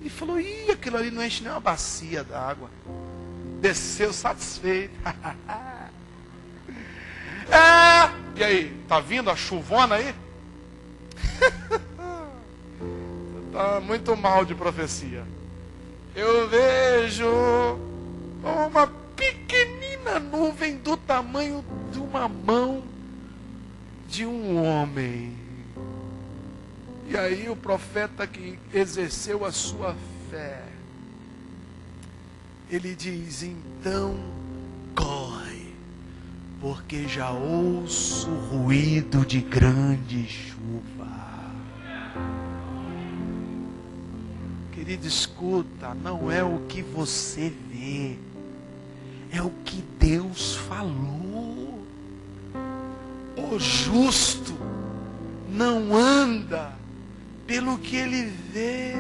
Ele falou, aquilo ali não enche nem uma bacia d'água. Desceu satisfeito. E aí, tá vindo a chuvona aí? Tá muito mal de profecia. Eu vejo uma pequenina nuvem do tamanho de uma mão de um homem. E aí o profeta que exerceu a sua fé, ele diz, então corre, porque já ouço o ruído de grande chuva. Querido, escuta, não é o que você vê, é o que Deus falou. O justo não anda pelo que ele vê.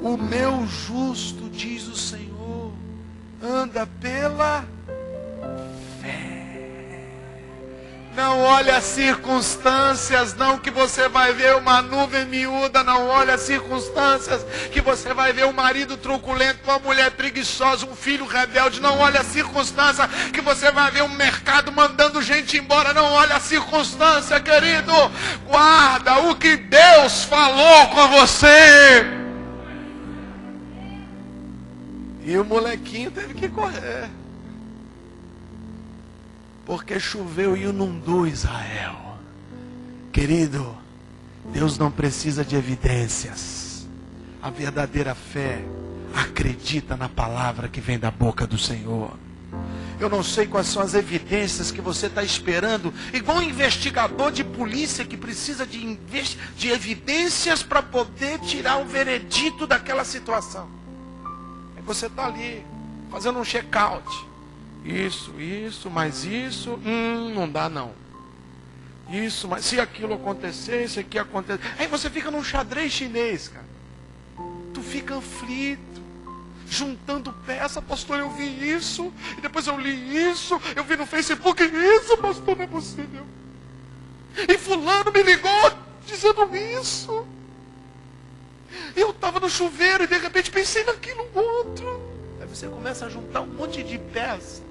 O meu justo, diz o Senhor, anda pela fé. Não olhe as circunstâncias, não que você vai ver uma nuvem miúda. Não olhe as circunstâncias que você vai ver um marido truculento, uma mulher preguiçosa, um filho rebelde. Não olhe a circunstância que você vai ver um mercado mandando gente embora. Não olhe a circunstância, querido. Guarda o que Deus falou com você. E o molequinho teve que correr, porque choveu e inundou Israel. Querido, Deus não precisa de evidências. A verdadeira fé acredita na palavra que vem da boca do Senhor. Eu não sei quais são as evidências que você está esperando. Igual um investigador de polícia que precisa de evidências para poder tirar um veredito daquela situação. Aí você está ali, fazendo um check-out. Isso, mas isso, não dá não. Isso, mas se aquilo acontecer, se aqui acontecer. Aí você fica num xadrez chinês, cara. Tu fica aflito. Juntando peça, pastor, eu vi isso, e depois eu li isso, eu vi no Facebook isso, pastor, não é possível. E fulano me ligou dizendo isso. Eu estava no chuveiro e de repente pensei naquilo outro. Aí você começa a juntar um monte de peças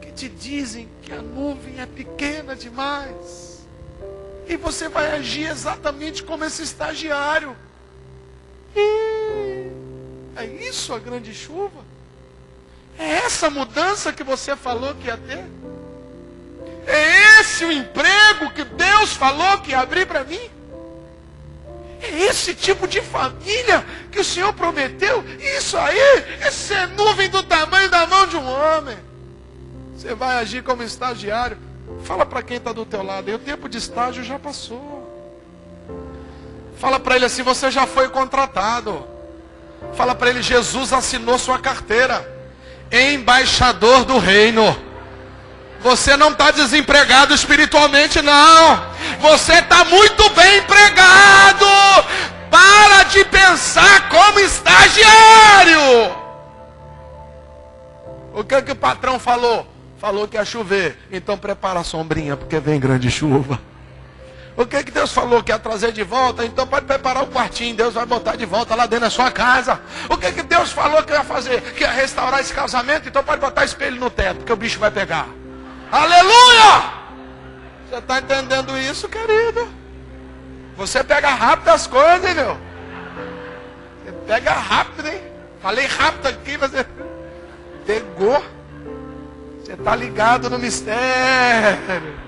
que te dizem que a nuvem é pequena demais. E você vai agir exatamente como esse estagiário. É isso a grande chuva? É essa mudança que você falou que ia ter? É esse o emprego que Deus falou que ia abrir para mim? É esse tipo de família que o Senhor prometeu? Isso aí é ser nuvem do tamanho da mão de um homem. Você vai agir como estagiário. Fala para quem está do teu lado, o tempo de estágio já passou. Fala para ele assim, você já foi contratado. Fala para ele, Jesus assinou sua carteira. Embaixador do reino. Você não está desempregado espiritualmente, não. Você está muito bem empregado. Para de pensar como estagiário. O que o patrão falou? Falou que ia chover. Então prepara a sombrinha, porque vem grande chuva. O que Deus falou que ia trazer de volta? Então pode preparar o quartinho. Deus vai botar de volta lá dentro da sua casa. O que Deus falou que ia fazer? Que ia restaurar esse casamento? Então pode botar espelho no teto, porque o bicho vai pegar. Aleluia! Você está entendendo isso, querido? Você pega rápido as coisas, hein, meu? Você pega rápido, hein? Falei rápido aqui, você pegou. Você está ligado no mistério.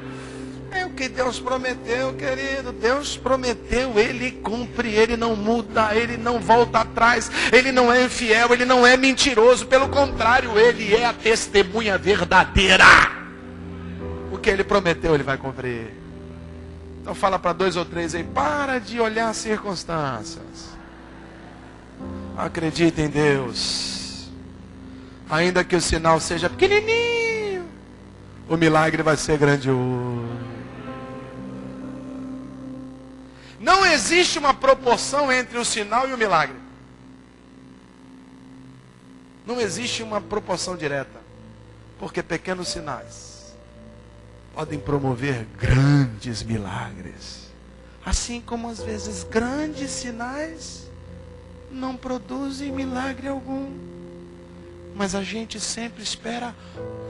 É o que Deus prometeu, querido. Deus prometeu, Ele cumpre, Ele não muda, Ele não volta atrás, Ele não é infiel, Ele não é mentiroso. Pelo contrário, Ele é a testemunha verdadeira. O que Ele prometeu, Ele vai cumprir. Então fala para 2 ou 3 aí, para de olhar as circunstâncias. Acredita em Deus. Ainda que o sinal seja pequenininho, o milagre vai ser grandioso. Não existe uma proporção entre o sinal e o milagre. Não existe uma proporção direta. Porque pequenos sinais podem promover grandes milagres. Assim como às vezes grandes sinais não produzem milagre algum. Mas a gente sempre espera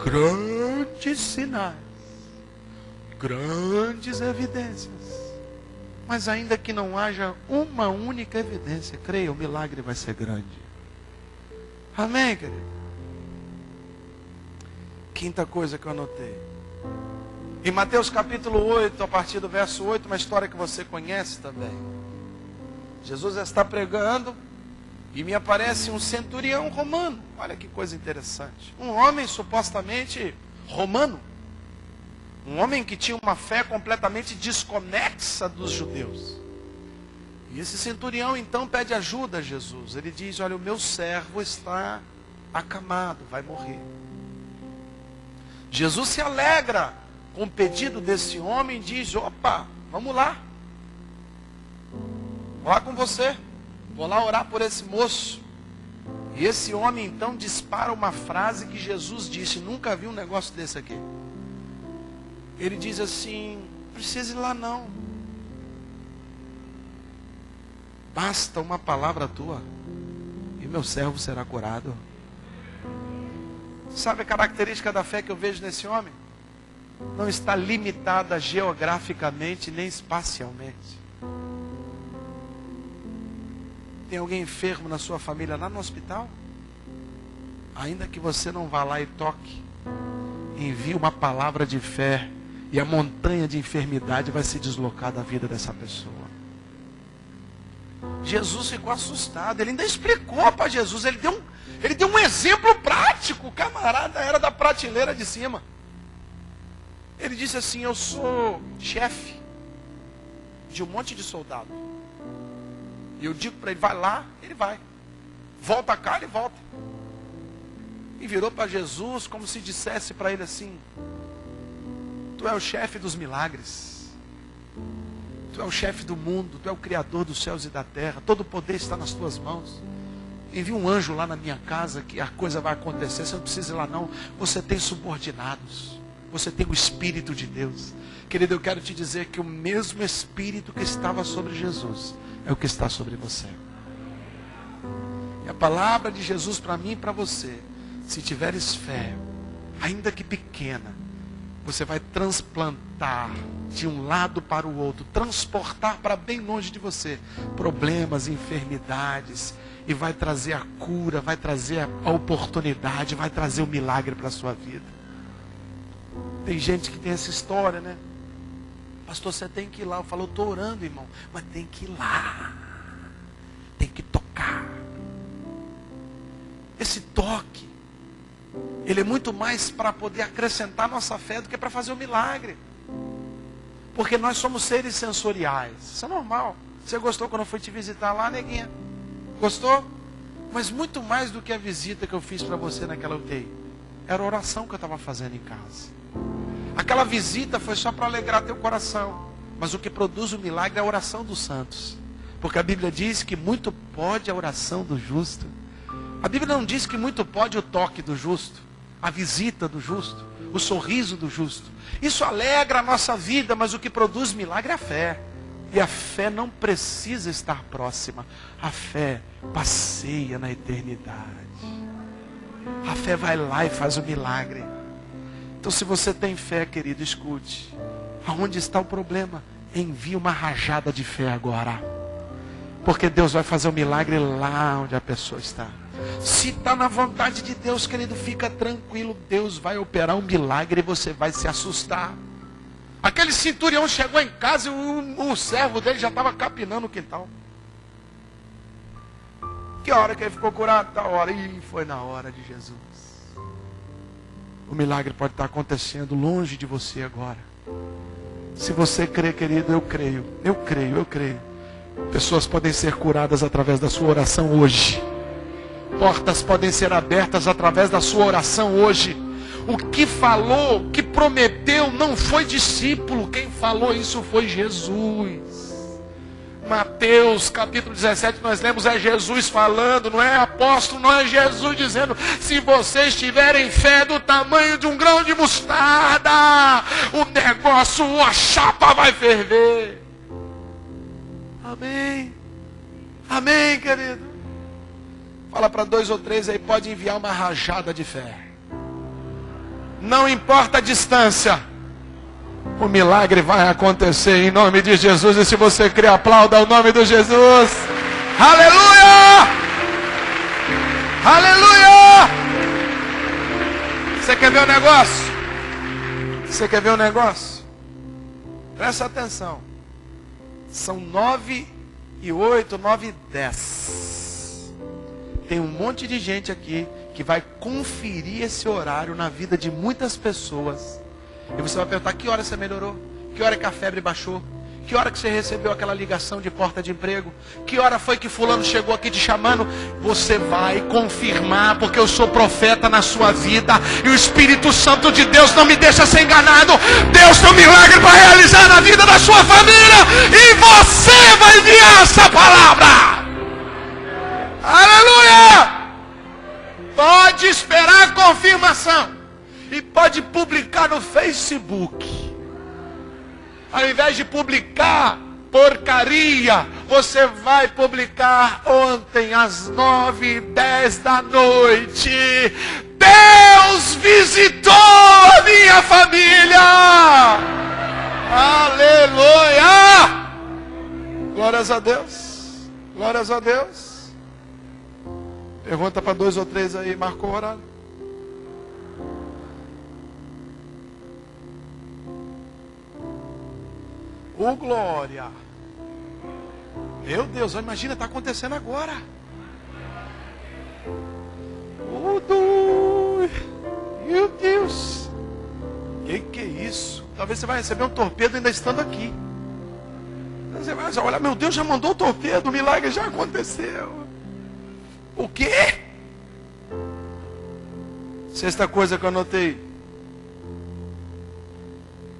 grandes sinais, grandes evidências. Mas ainda que não haja uma única evidência, creia, o milagre vai ser grande. Amém, querido? Quinta coisa que eu anotei. Em Mateus capítulo 8, a partir do verso 8, uma história que você conhece também. Jesus está pregando e me aparece um centurião romano. Olha que coisa interessante. Um homem supostamente romano. Um homem que tinha uma fé completamente desconexa dos judeus. E esse centurião então pede ajuda a Jesus. Ele diz, olha, o meu servo está acamado, vai morrer. Jesus se alegra com o pedido desse homem e diz, opa, vamos lá. Vou lá com você. Vou lá orar por esse moço. E esse homem então dispara uma frase que Jesus disse, nunca vi um negócio desse aqui. Ele diz assim, não precisa ir lá não. Basta uma palavra tua e meu servo será curado. Sabe a característica da fé que eu vejo nesse homem? Não está limitada geograficamente nem espacialmente. Tem alguém enfermo na sua família lá no hospital? Ainda que você não vá lá e toque, envie uma palavra de fé e a montanha de enfermidade vai se deslocar da vida dessa pessoa. Jesus ficou assustado. Ele ainda explicou para Jesus. Ele deu um exemplo prático. O camarada era da prateleira de cima. Ele disse assim: eu sou chefe de um monte de soldado. E eu digo para ele: vai lá, ele vai. Volta cá, ele volta. E virou para Jesus como se dissesse para ele assim: tu é o chefe dos milagres. Tu é o chefe do mundo. Tu é o criador dos céus e da terra. Todo o poder está nas tuas mãos. Envia um anjo lá na minha casa que a coisa vai acontecer. Você não precisa ir lá não. Você tem subordinados. Você tem o Espírito de Deus. Querido, eu quero te dizer que o mesmo Espírito que estava sobre Jesus é o que está sobre você. E a palavra de Jesus para mim e para você: se tiveres fé, ainda que pequena, você vai transplantar de um lado para o outro, transportar para bem longe de você problemas, enfermidades, e vai trazer a cura, vai trazer a oportunidade, vai trazer o milagre para a sua vida. Tem gente que tem essa história, né? Pastor, você tem que ir lá. Eu falo: eu estou orando, irmão, mas tem que ir lá, tem que tocar. Esse toque, ele é muito mais para poder acrescentar nossa fé do que para fazer o milagre. Porque nós somos seres sensoriais. Isso é normal. Você gostou quando eu fui te visitar lá, neguinha? Gostou? Mas muito mais do que a visita que eu fiz para você naquela UTI, era a oração que eu estava fazendo em casa. Aquela visita foi só para alegrar teu coração. Mas o que produz o milagre é a oração dos santos. Porque a Bíblia diz que muito pode a oração do justo. A Bíblia não diz que muito pode o toque do justo, a visita do justo, o sorriso do justo. Isso alegra a nossa vida, mas o que produz milagre é a fé. E a fé não precisa estar próxima. A fé passeia na eternidade. A fé vai lá e faz o milagre. Então, se você tem fé, querido, escute. Aonde está o problema? Envie uma rajada de fé agora. Porque Deus vai fazer o milagre lá onde a pessoa está. Se está na vontade de Deus, querido, fica tranquilo. Deus vai operar um milagre e você vai se assustar. Aquele centurião chegou em casa e o servo dele já estava capinando o quintal. Que hora que ele ficou curado? Da hora. E foi na hora de Jesus. O milagre pode estar acontecendo longe de você agora. Se você crê, querido, eu creio. Eu creio, eu creio. Pessoas podem ser curadas através da sua oração hoje. Portas podem ser abertas através da sua oração hoje. O que falou, o que prometeu não foi discípulo. Quem falou isso foi Jesus. Mateus capítulo 17 nós lemos, é Jesus falando, não é apóstolo, não é Jesus dizendo: se vocês tiverem fé do tamanho de um grão de mostarda, o negócio, a chapa vai ferver. Amém. Amém, querido. Fala para 2 ou 3 aí, pode enviar uma rajada de fé. Não importa a distância, o milagre vai acontecer em nome de Jesus. E se você crê, aplauda o nome de Jesus. Aleluia! Aleluia! Você quer ver o negócio? Você quer ver o negócio? Presta atenção. São 9h08, 9h10. Tem um monte de gente aqui que vai conferir esse horário na vida de muitas pessoas. E você vai perguntar: que hora você melhorou? Que hora que a febre baixou? Que hora que você recebeu aquela ligação de porta de emprego? Que hora foi que fulano chegou aqui te chamando? Você vai confirmar, porque eu sou profeta na sua vida. E o Espírito Santo de Deus não me deixa ser enganado. Deus tem um milagre para realizar na vida da sua família. E você vai enviar essa palavra. Aleluia! Pode esperar a confirmação. E pode publicar no Facebook. Ao invés de publicar porcaria, você vai publicar: ontem às 9h10 da noite, Deus visitou a minha família. Aleluia! Glórias a Deus. Glórias a Deus. Pergunta para 2 ou 3 aí, marcou o horário? Glória. Meu Deus, imagina, está acontecendo agora. Meu Deus. Que é isso? Talvez você vai receber um torpedo ainda estando aqui. Você vai olhar, meu Deus, já mandou o torpedo, o milagre já aconteceu. O quê? Sexta coisa que eu anotei.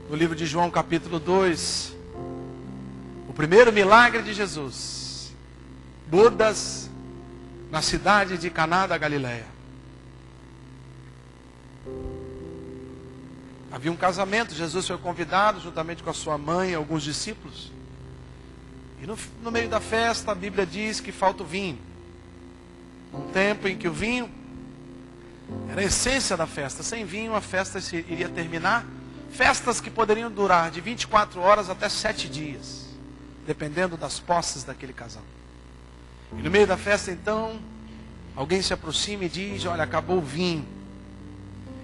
No livro de João, capítulo 2. O primeiro milagre de Jesus. Bodas na cidade de Caná da Galileia. Havia um casamento, Jesus foi convidado juntamente com a sua mãe e alguns discípulos. E no meio da festa a Bíblia diz que falta o vinho. Um tempo em que o vinho era a essência da festa. Sem vinho a festa iria terminar. Festas que poderiam durar de 24 horas até 7 dias. Dependendo das posses daquele casal. E no meio da festa então, alguém se aproxima e diz, olha, acabou o vinho.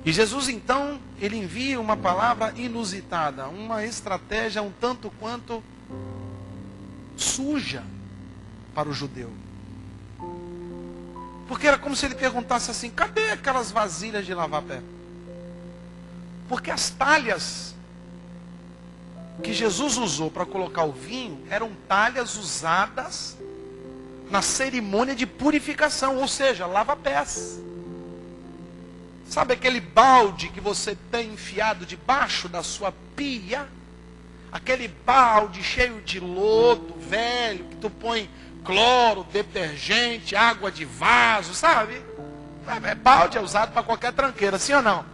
E Jesus então, ele envia uma palavra inusitada, uma estratégia um tanto quanto suja para o judeu. Porque era como se ele perguntasse assim, cadê aquelas vasilhas de lavar pé? Porque as talhas que Jesus usou para colocar o vinho, eram talhas usadas na cerimônia de purificação, ou seja, lava-pés. Sabe aquele balde que você tem enfiado debaixo da sua pia? Aquele balde cheio de lodo velho, que tu põe cloro, detergente, água de vaso, sabe? Balde é usado para qualquer tranqueira, sim ou não?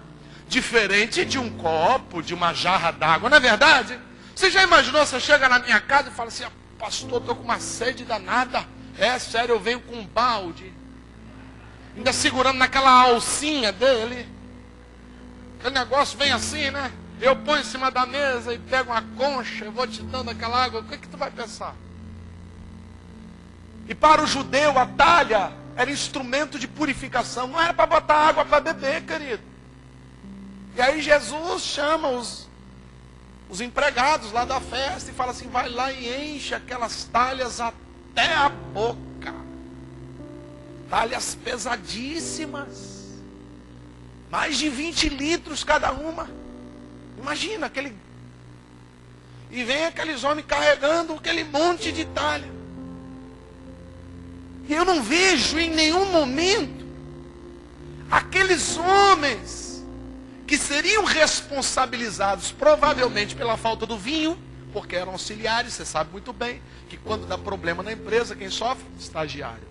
Diferente de um copo, de uma jarra d'água, não é verdade? Você já imaginou, você chega na minha casa e fala assim, pastor, estou com uma sede danada. É sério, eu venho com um balde. Ainda segurando naquela alcinha dele. Aquele negócio vem assim, né? Eu ponho em cima da mesa e pego uma concha, eu vou te dando aquela água. O que tu vai pensar? E para o judeu, a talha era instrumento de purificação. Não era para botar água para beber, querido. E aí Jesus chama os empregados lá da festa e fala assim, vai lá e enche aquelas talhas até a boca. Talhas pesadíssimas. Mais de 20 litros cada uma. Imagina aquele... E vem aqueles homens carregando aquele monte de talha. E eu não vejo em nenhum momento aqueles homens que seriam responsabilizados provavelmente pela falta do vinho, porque eram auxiliares, você sabe muito bem, que quando dá problema na empresa, quem sofre? Estagiário.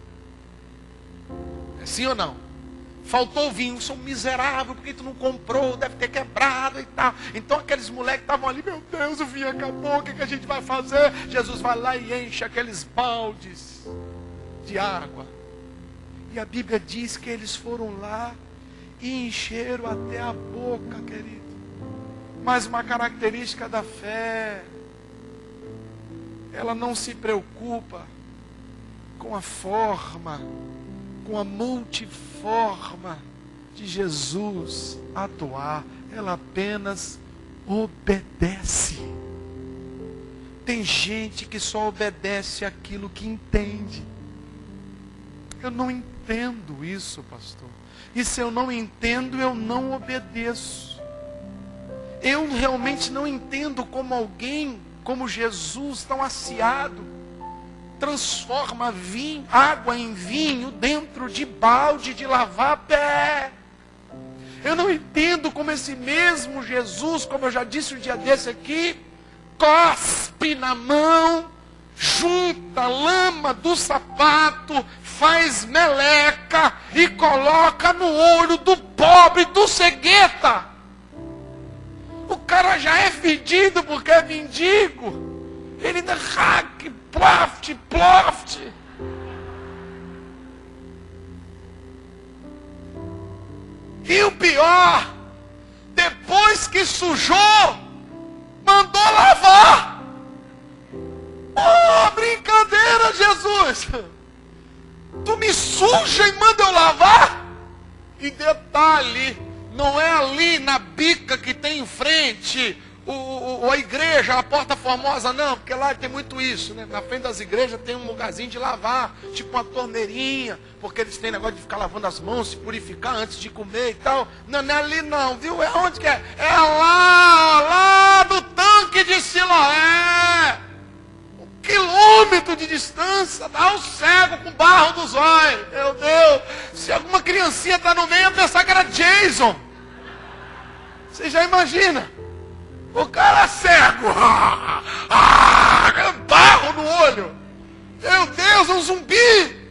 É sim ou não? Faltou o vinho, sou miserável, porque tu não comprou, deve ter quebrado e tal. Então aqueles moleques estavam ali, meu Deus, o vinho acabou, o que a gente vai fazer? Jesus vai lá e enche aqueles baldes de água. E a Bíblia diz que eles foram lá e encheram até a boca, querido. Mas uma característica da fé, ela não se preocupa com a forma, com a multiforma de Jesus atuar. Ela apenas obedece. Tem gente que só obedece aquilo que entende. Eu não entendo isso, pastor. E se eu não entendo, eu não obedeço. Eu realmente não entendo como alguém, como Jesus, tão aciado, transforma água em vinho dentro de balde de lavar pé. Eu não entendo como esse mesmo Jesus, como eu já disse um dia desse aqui, cospe na mão, junta a lama do sapato, faz meleca e coloca no olho do pobre, do cegueta. O cara já é fedido porque é mendigo. Ele ainda ploft. E o pior, depois que sujou, mandou lavar. Oh, brincadeira, Jesus. Tu me suja e manda eu lavar? E detalhe, não é ali na bica que tem em frente a igreja, a Porta Formosa, não, porque lá tem muito isso, né? Na frente das igrejas tem um lugarzinho de lavar, tipo uma torneirinha, porque eles têm negócio de ficar lavando as mãos, se purificar antes de comer e tal. Não, não é ali não, viu? É onde que é? É lá no tanque de Siloé. 1 quilômetro de distância, dá o cego com barro dos olhos. Meu Deus, se alguma criancinha está no meio, ia pensar que era Jason. Você já imagina? O cara cego. Barro no olho. Meu Deus, um zumbi.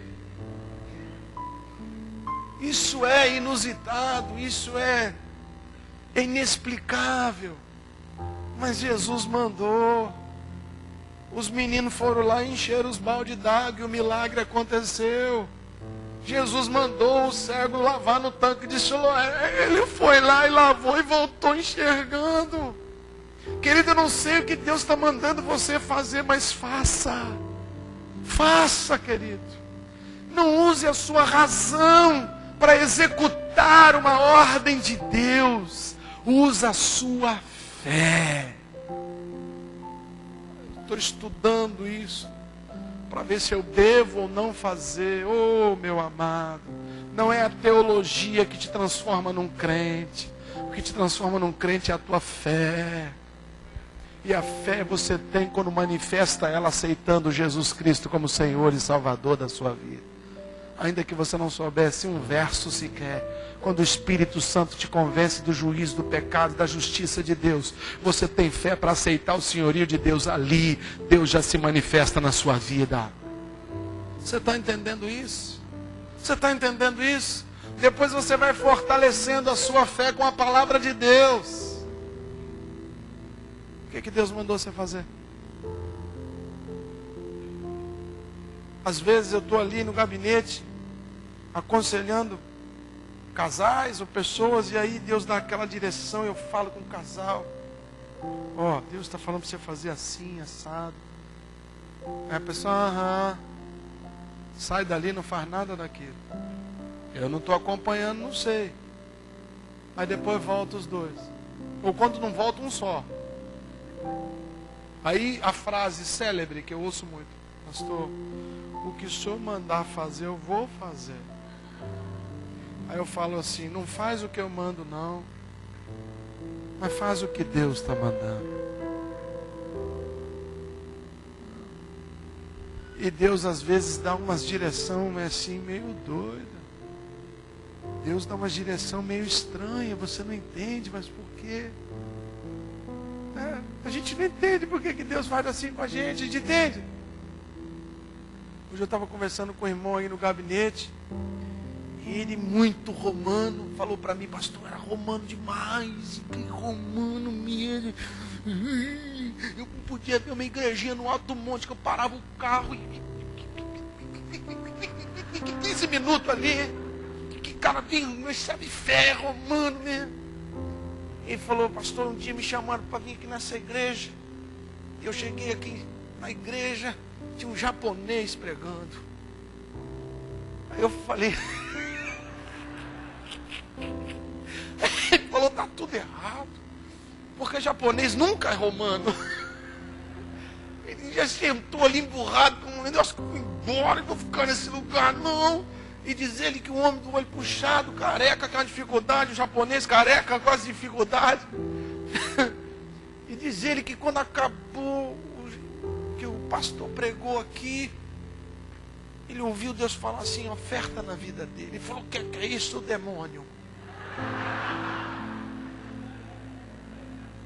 Isso é inusitado, isso é inexplicável. Mas Jesus mandou. Os meninos foram lá e encheram os baldes d'água e o milagre aconteceu. Jesus mandou o cego lavar no tanque de Siloé. Ele foi lá e lavou e voltou enxergando. Querido, eu não sei o que Deus está mandando você fazer, mas faça. Faça, querido. Não use a sua razão para executar uma ordem de Deus. Use a sua fé. Estou estudando isso para ver se eu devo ou não fazer. Oh, meu amado, não é a teologia que te transforma num crente. O que te transforma num crente é a tua fé. E a fé você tem quando manifesta ela aceitando Jesus Cristo como Senhor e Salvador da sua vida. Ainda que você não soubesse um verso sequer, quando o Espírito Santo te convence do juízo, do pecado, da justiça de Deus, você tem fé para aceitar o senhorio de Deus ali, Deus já se manifesta na sua vida. Você está entendendo isso? Você está entendendo isso? Depois você vai fortalecendo a sua fé com a palavra de Deus. O que Deus mandou você fazer? Às vezes eu estou ali no gabinete, aconselhando casais ou pessoas, e aí Deus dá aquela direção, eu falo com o casal. Ó, Deus está falando para você fazer assim, assado. Aí a pessoa, sai dali, não faz nada daquilo. Eu não estou acompanhando, não sei. Aí depois volta os dois. Ou quando não volta, um só. Aí a frase célebre que eu ouço muito: pastor, o que o senhor mandar fazer, eu vou fazer. Aí eu falo assim: não faz o que eu mando não, mas faz o que Deus está mandando. E Deus às vezes dá umas direção assim meio doida. Deus dá uma direção meio estranha, você não entende, mas por quê? A gente não entende por que Deus faz assim com a gente entende? Hoje eu estava conversando com o irmão aí no gabinete, e ele, muito romano, falou para mim: pastor, era romano demais, que romano mesmo. Eu não podia ver uma igrejinha no alto do monte, que eu parava o carro e 15 minutos ali, que cara bem, sabe, fé, romano mesmo. Ele falou: pastor, um dia me chamaram para vir aqui nessa igreja. Eu cheguei aqui na igreja, tinha um japonês pregando. Aí eu falei, ele falou: está tudo errado, porque japonês nunca é romano. Ele já sentou ali emburrado com um negócio, que eu vou embora, eu vou ficar nesse lugar, não. E diz ele que o homem do olho puxado, careca, com a dificuldade, o japonês careca, com as dificuldades. E diz ele que quando acabou, que o pastor pregou aqui, ele ouviu Deus falar assim: oferta na vida dele. Ele falou: o que é isso, o demônio?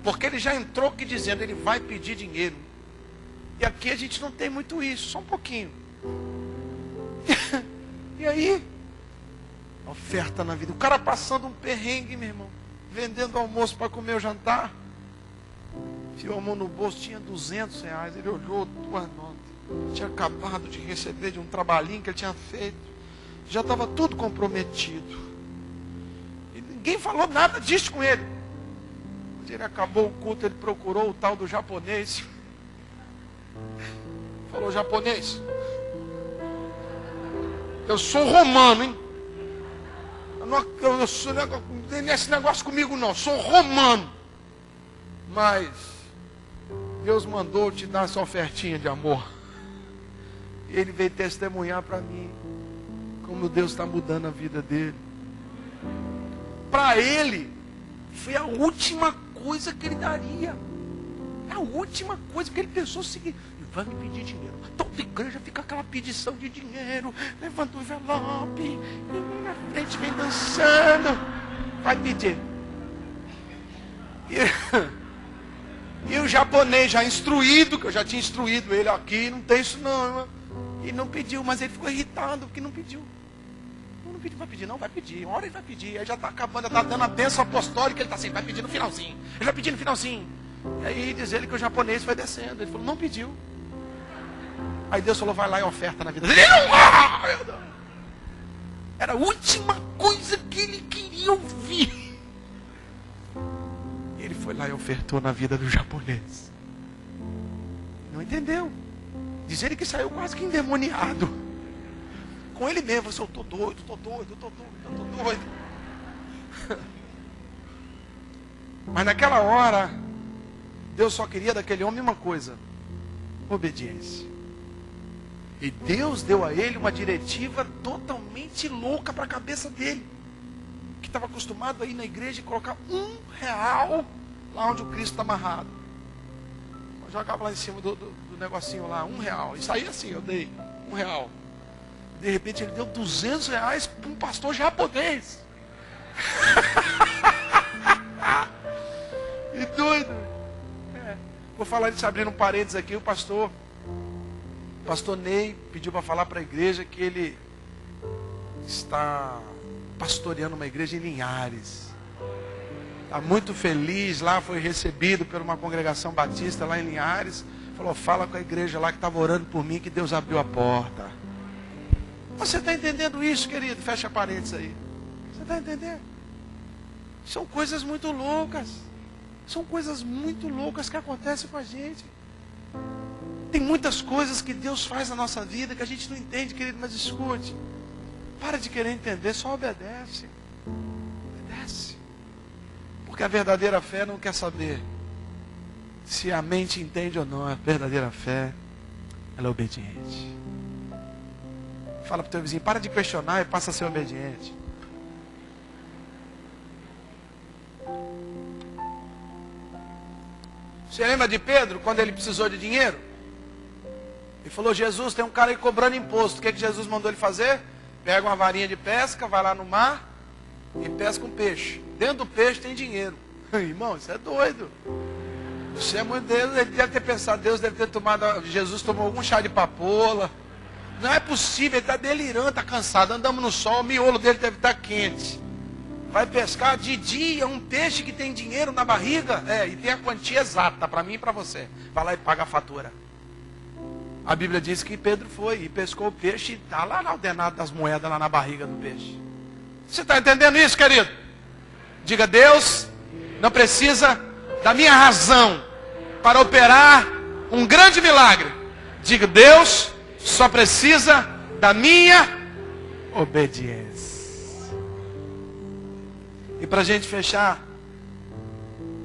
Porque ele já entrou aqui dizendo, ele vai pedir dinheiro. E aqui a gente não tem muito isso, só um pouquinho. E aí, oferta na vida. O cara passando um perrengue, meu irmão, vendendo almoço para comer o jantar. Enfiou a mão no bolso, tinha R$200. Ele olhou, 2 notas. Tinha acabado de receber de um trabalhinho que ele tinha feito. Já estava tudo comprometido. E ninguém falou nada disso com ele. Quando ele acabou o culto, ele procurou o tal do japonês. Falou: japonês, eu sou romano, hein? Eu não é esse negócio comigo não, sou romano. Mas Deus mandou te dar essa ofertinha de amor. Ele veio testemunhar para mim como Deus está mudando a vida dele. Para ele, foi a última coisa que ele daria. A última coisa que ele pensou o seguinte: vai me pedir dinheiro. Toda igreja fica aquela pedição de dinheiro. Levanta o envelope, e na frente vem dançando. Vai pedir. E o japonês já instruído, que eu já tinha instruído ele aqui, não tem isso não, irmão. E não pediu, mas ele ficou irritado porque não pediu. Não pediu, vai pedir, não, vai pedir. Uma hora ele vai pedir, aí já está acabando, já está dando a bênção apostólica, ele está assim, vai pedir no finalzinho. Ele vai pedir no finalzinho. E aí diz ele que o japonês foi descendo. Ele falou, não pediu. Aí Deus falou, vai lá e oferta na vida dele. Era a última coisa que ele queria ouvir. Ele foi lá e ofertou na vida do japonês. Não entendeu. Diz ele que saiu quase que endemoniado. Com ele mesmo, eu estou doido, estou doido. Mas naquela hora, Deus só queria daquele homem uma coisa: obediência. E Deus deu a ele uma diretiva totalmente louca para a cabeça dele, que estava acostumado a ir na igreja e colocar R$1 lá onde o Cristo está amarrado. Eu jogava lá em cima do negocinho lá, R$1. E saía assim, eu dei R$1. De repente ele deu R$200 para um pastor japonês. E doido. Vou falar isso abrindo um parênteses aqui. O pastor Ney pediu para falar para a igreja que ele está pastoreando uma igreja em Linhares. Está muito feliz lá, foi recebido por uma congregação batista lá em Linhares. Falou, fala com a igreja lá que estava orando por mim, que Deus abriu a porta. Você está entendendo isso, querido? Fecha parênteses aí. Você está entendendo? São coisas muito loucas. São coisas muito loucas que acontecem com a gente. Tem muitas coisas que Deus faz na nossa vida que a gente não entende, querido, mas escute. Para de querer entender, só obedece. Obedece. Porque a verdadeira fé não quer saber se a mente entende ou não. A verdadeira fé, ela é obediente. Fala para o teu vizinho, para de questionar e passa a ser obediente. Você lembra de Pedro, quando ele precisou de dinheiro? Ele falou, Jesus, tem um cara aí cobrando imposto. O que Jesus mandou ele fazer? Pega uma varinha de pesca, vai lá no mar e pesca um peixe. Dentro do peixe tem dinheiro. Irmão, isso é doido. Isso é muito Deus. Ele deve ter pensado, Deus deve ter tomado, Jesus tomou algum chá de papoula. Não é possível, ele está delirando, está cansado. Andamos no sol, o miolo dele deve estar quente. Vai pescar de dia um peixe que tem dinheiro na barriga. E tem a quantia exata para mim e para você. Vai lá e paga a fatura. A Bíblia diz que Pedro foi e pescou o peixe e está lá ordenado das moedas lá na barriga do peixe. Você está entendendo isso, querido? Diga, Deus não precisa da minha razão para operar um grande milagre. Diga, Deus só precisa da minha obediência. E para a gente fechar,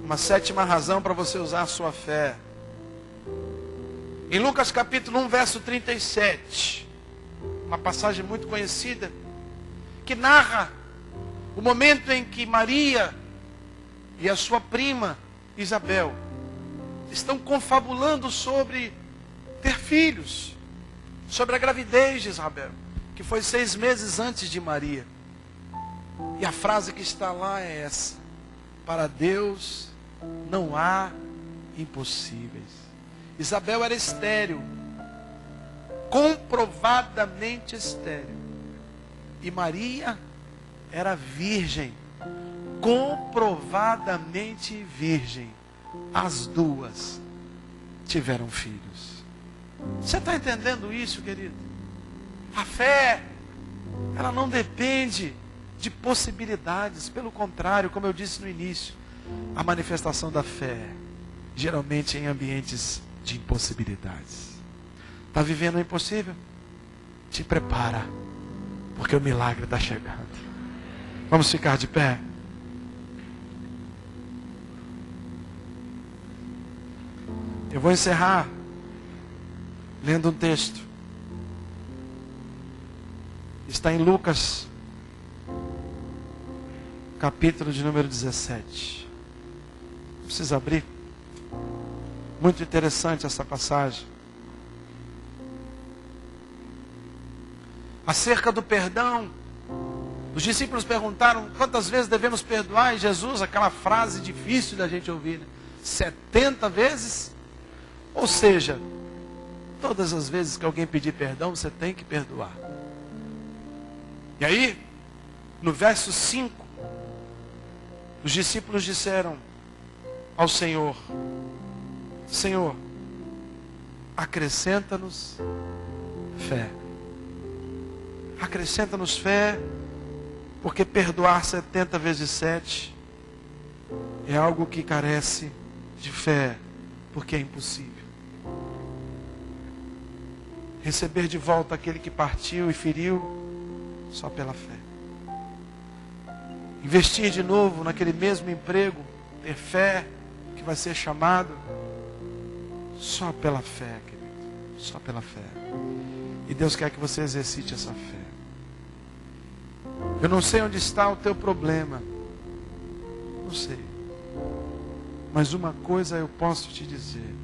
uma sétima razão para você usar a sua fé. Em Lucas capítulo 1, verso 37, uma passagem muito conhecida, que narra o momento em que Maria e a sua prima Isabel estão confabulando sobre ter filhos, sobre a gravidez de Isabel, que foi 6 meses antes de Maria. E a frase que está lá é essa: para Deus não há impossíveis. Isabel era estéril, comprovadamente estéril. E Maria era virgem, comprovadamente virgem. As duas tiveram filhos. Você está entendendo isso, querido? A fé, ela não depende de possibilidades. Pelo contrário, como eu disse no início, a manifestação da fé, geralmente em ambientes de impossibilidades. Está vivendo o impossível? Te prepara, porque o milagre está chegando. Vamos ficar de pé? Eu vou encerrar lendo um texto. Está em Lucas, capítulo de número 17. Não precisa abrir. Muito interessante essa passagem. Acerca do perdão, os discípulos perguntaram quantas vezes devemos perdoar, e Jesus, aquela frase difícil da gente ouvir, né? 70 vezes? Ou seja, todas as vezes que alguém pedir perdão, você tem que perdoar. E aí, no verso 5, os discípulos disseram ao Senhor: Senhor, acrescenta-nos fé. Acrescenta-nos fé, porque perdoar 70 vezes 7 é algo que carece de fé, porque é impossível. Receber de volta aquele que partiu e feriu, só pela fé. Investir de novo naquele mesmo emprego, ter fé que vai ser chamado, só pela fé, querido, só pela fé. E Deus quer que você exercite essa fé. Eu não sei onde está o teu problema, não sei. Mas uma coisa eu posso te dizer: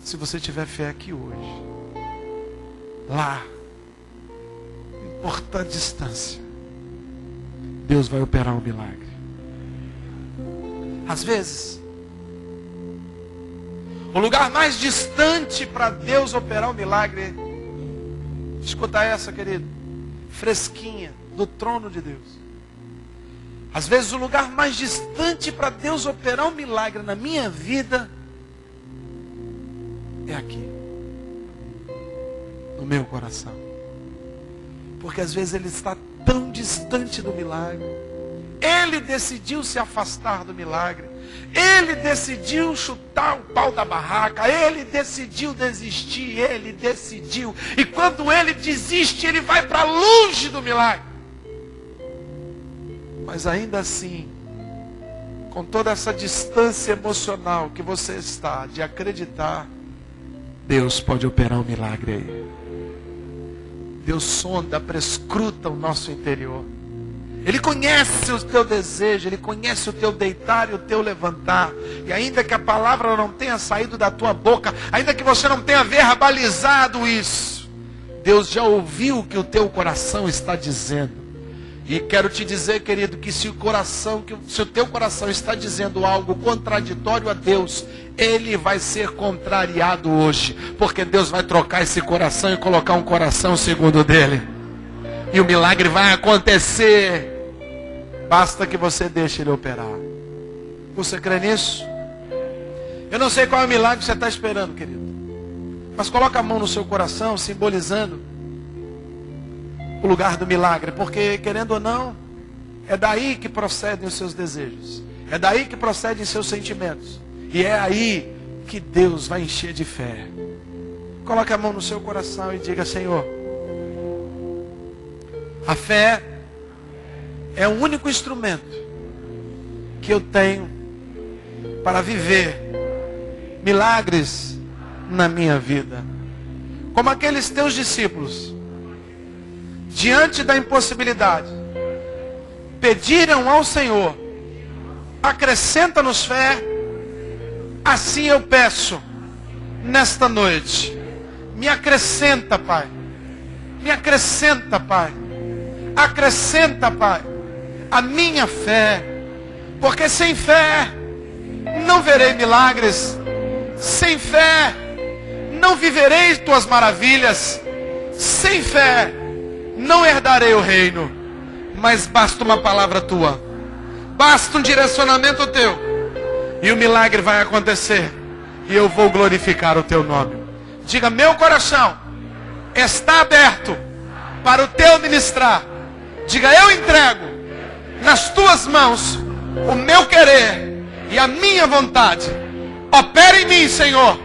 se você tiver fé aqui hoje, lá, não importa a distância, Deus vai operar um milagre. Às vezes, o lugar mais distante para Deus operar um milagre, escuta essa, querido, fresquinha, do trono de Deus. Às vezes o lugar mais distante para Deus operar um milagre na minha vida é aqui, no meu coração. Porque às vezes Ele está tão distante do milagre. Ele decidiu se afastar do milagre. Ele decidiu chutar o pau da barraca. Ele decidiu desistir. Ele decidiu. E quando Ele desiste, Ele vai para longe do milagre. Mas ainda assim, com toda essa distância emocional que você está de acreditar, Deus pode operar um milagre aí. Deus sonda, prescruta o nosso interior. Ele conhece o teu desejo, Ele conhece o teu deitar e o teu levantar. E ainda que a palavra não tenha saído da tua boca, ainda que você não tenha verbalizado isso, Deus já ouviu o que o teu coração está dizendo. E quero te dizer, querido, que se o teu coração está dizendo algo contraditório a Deus, ele vai ser contrariado hoje, porque Deus vai trocar esse coração e colocar um coração segundo o dele. E o milagre vai acontecer. Basta que você deixe Ele operar. Você crê nisso? Eu não sei qual é o milagre que você está esperando, querido, mas coloca a mão no seu coração, simbolizando o lugar do milagre, porque querendo ou não, é daí que procedem os seus desejos, é daí que procedem seus sentimentos, e é aí que Deus vai encher de fé. Coloque a mão no seu coração e diga: Senhor, a fé é o único instrumento que eu tenho para viver milagres na minha vida. Como aqueles teus discípulos, diante da impossibilidade, pediram ao Senhor: acrescenta-nos fé. Assim eu peço nesta noite: me acrescenta, Pai. Me acrescenta, Pai. Acrescenta, Pai, a minha fé. Porque sem fé não verei milagres. Sem fé não viverei tuas maravilhas. Sem fé não herdarei o reino. Mas basta uma palavra tua, basta um direcionamento teu, e o milagre vai acontecer, e eu vou glorificar o teu nome. Diga: meu coração está aberto para o teu ministrar. Diga: eu entrego nas tuas mãos o meu querer e a minha vontade. Opera em mim, Senhor.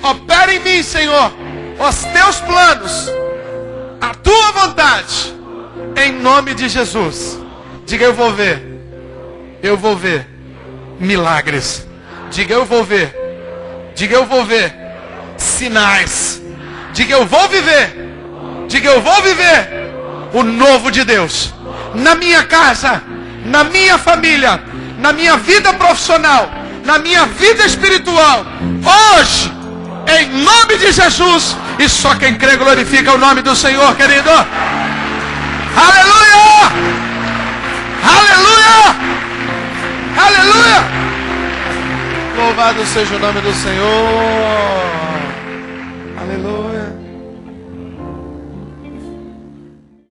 Opera em mim, Senhor, os teus planos, a tua vontade, em nome de Jesus. Diga: eu vou ver milagres. Diga: eu vou ver Diga, eu vou ver sinais. Diga, eu vou viver. Diga, eu vou viver o novo de Deus. Na minha casa, na minha família, na minha vida profissional, na minha vida espiritual. Hoje, em nome de Jesus. E só quem crê glorifica o nome do Senhor, querido. Aleluia! Aleluia! Aleluia! Louvado seja o nome do Senhor.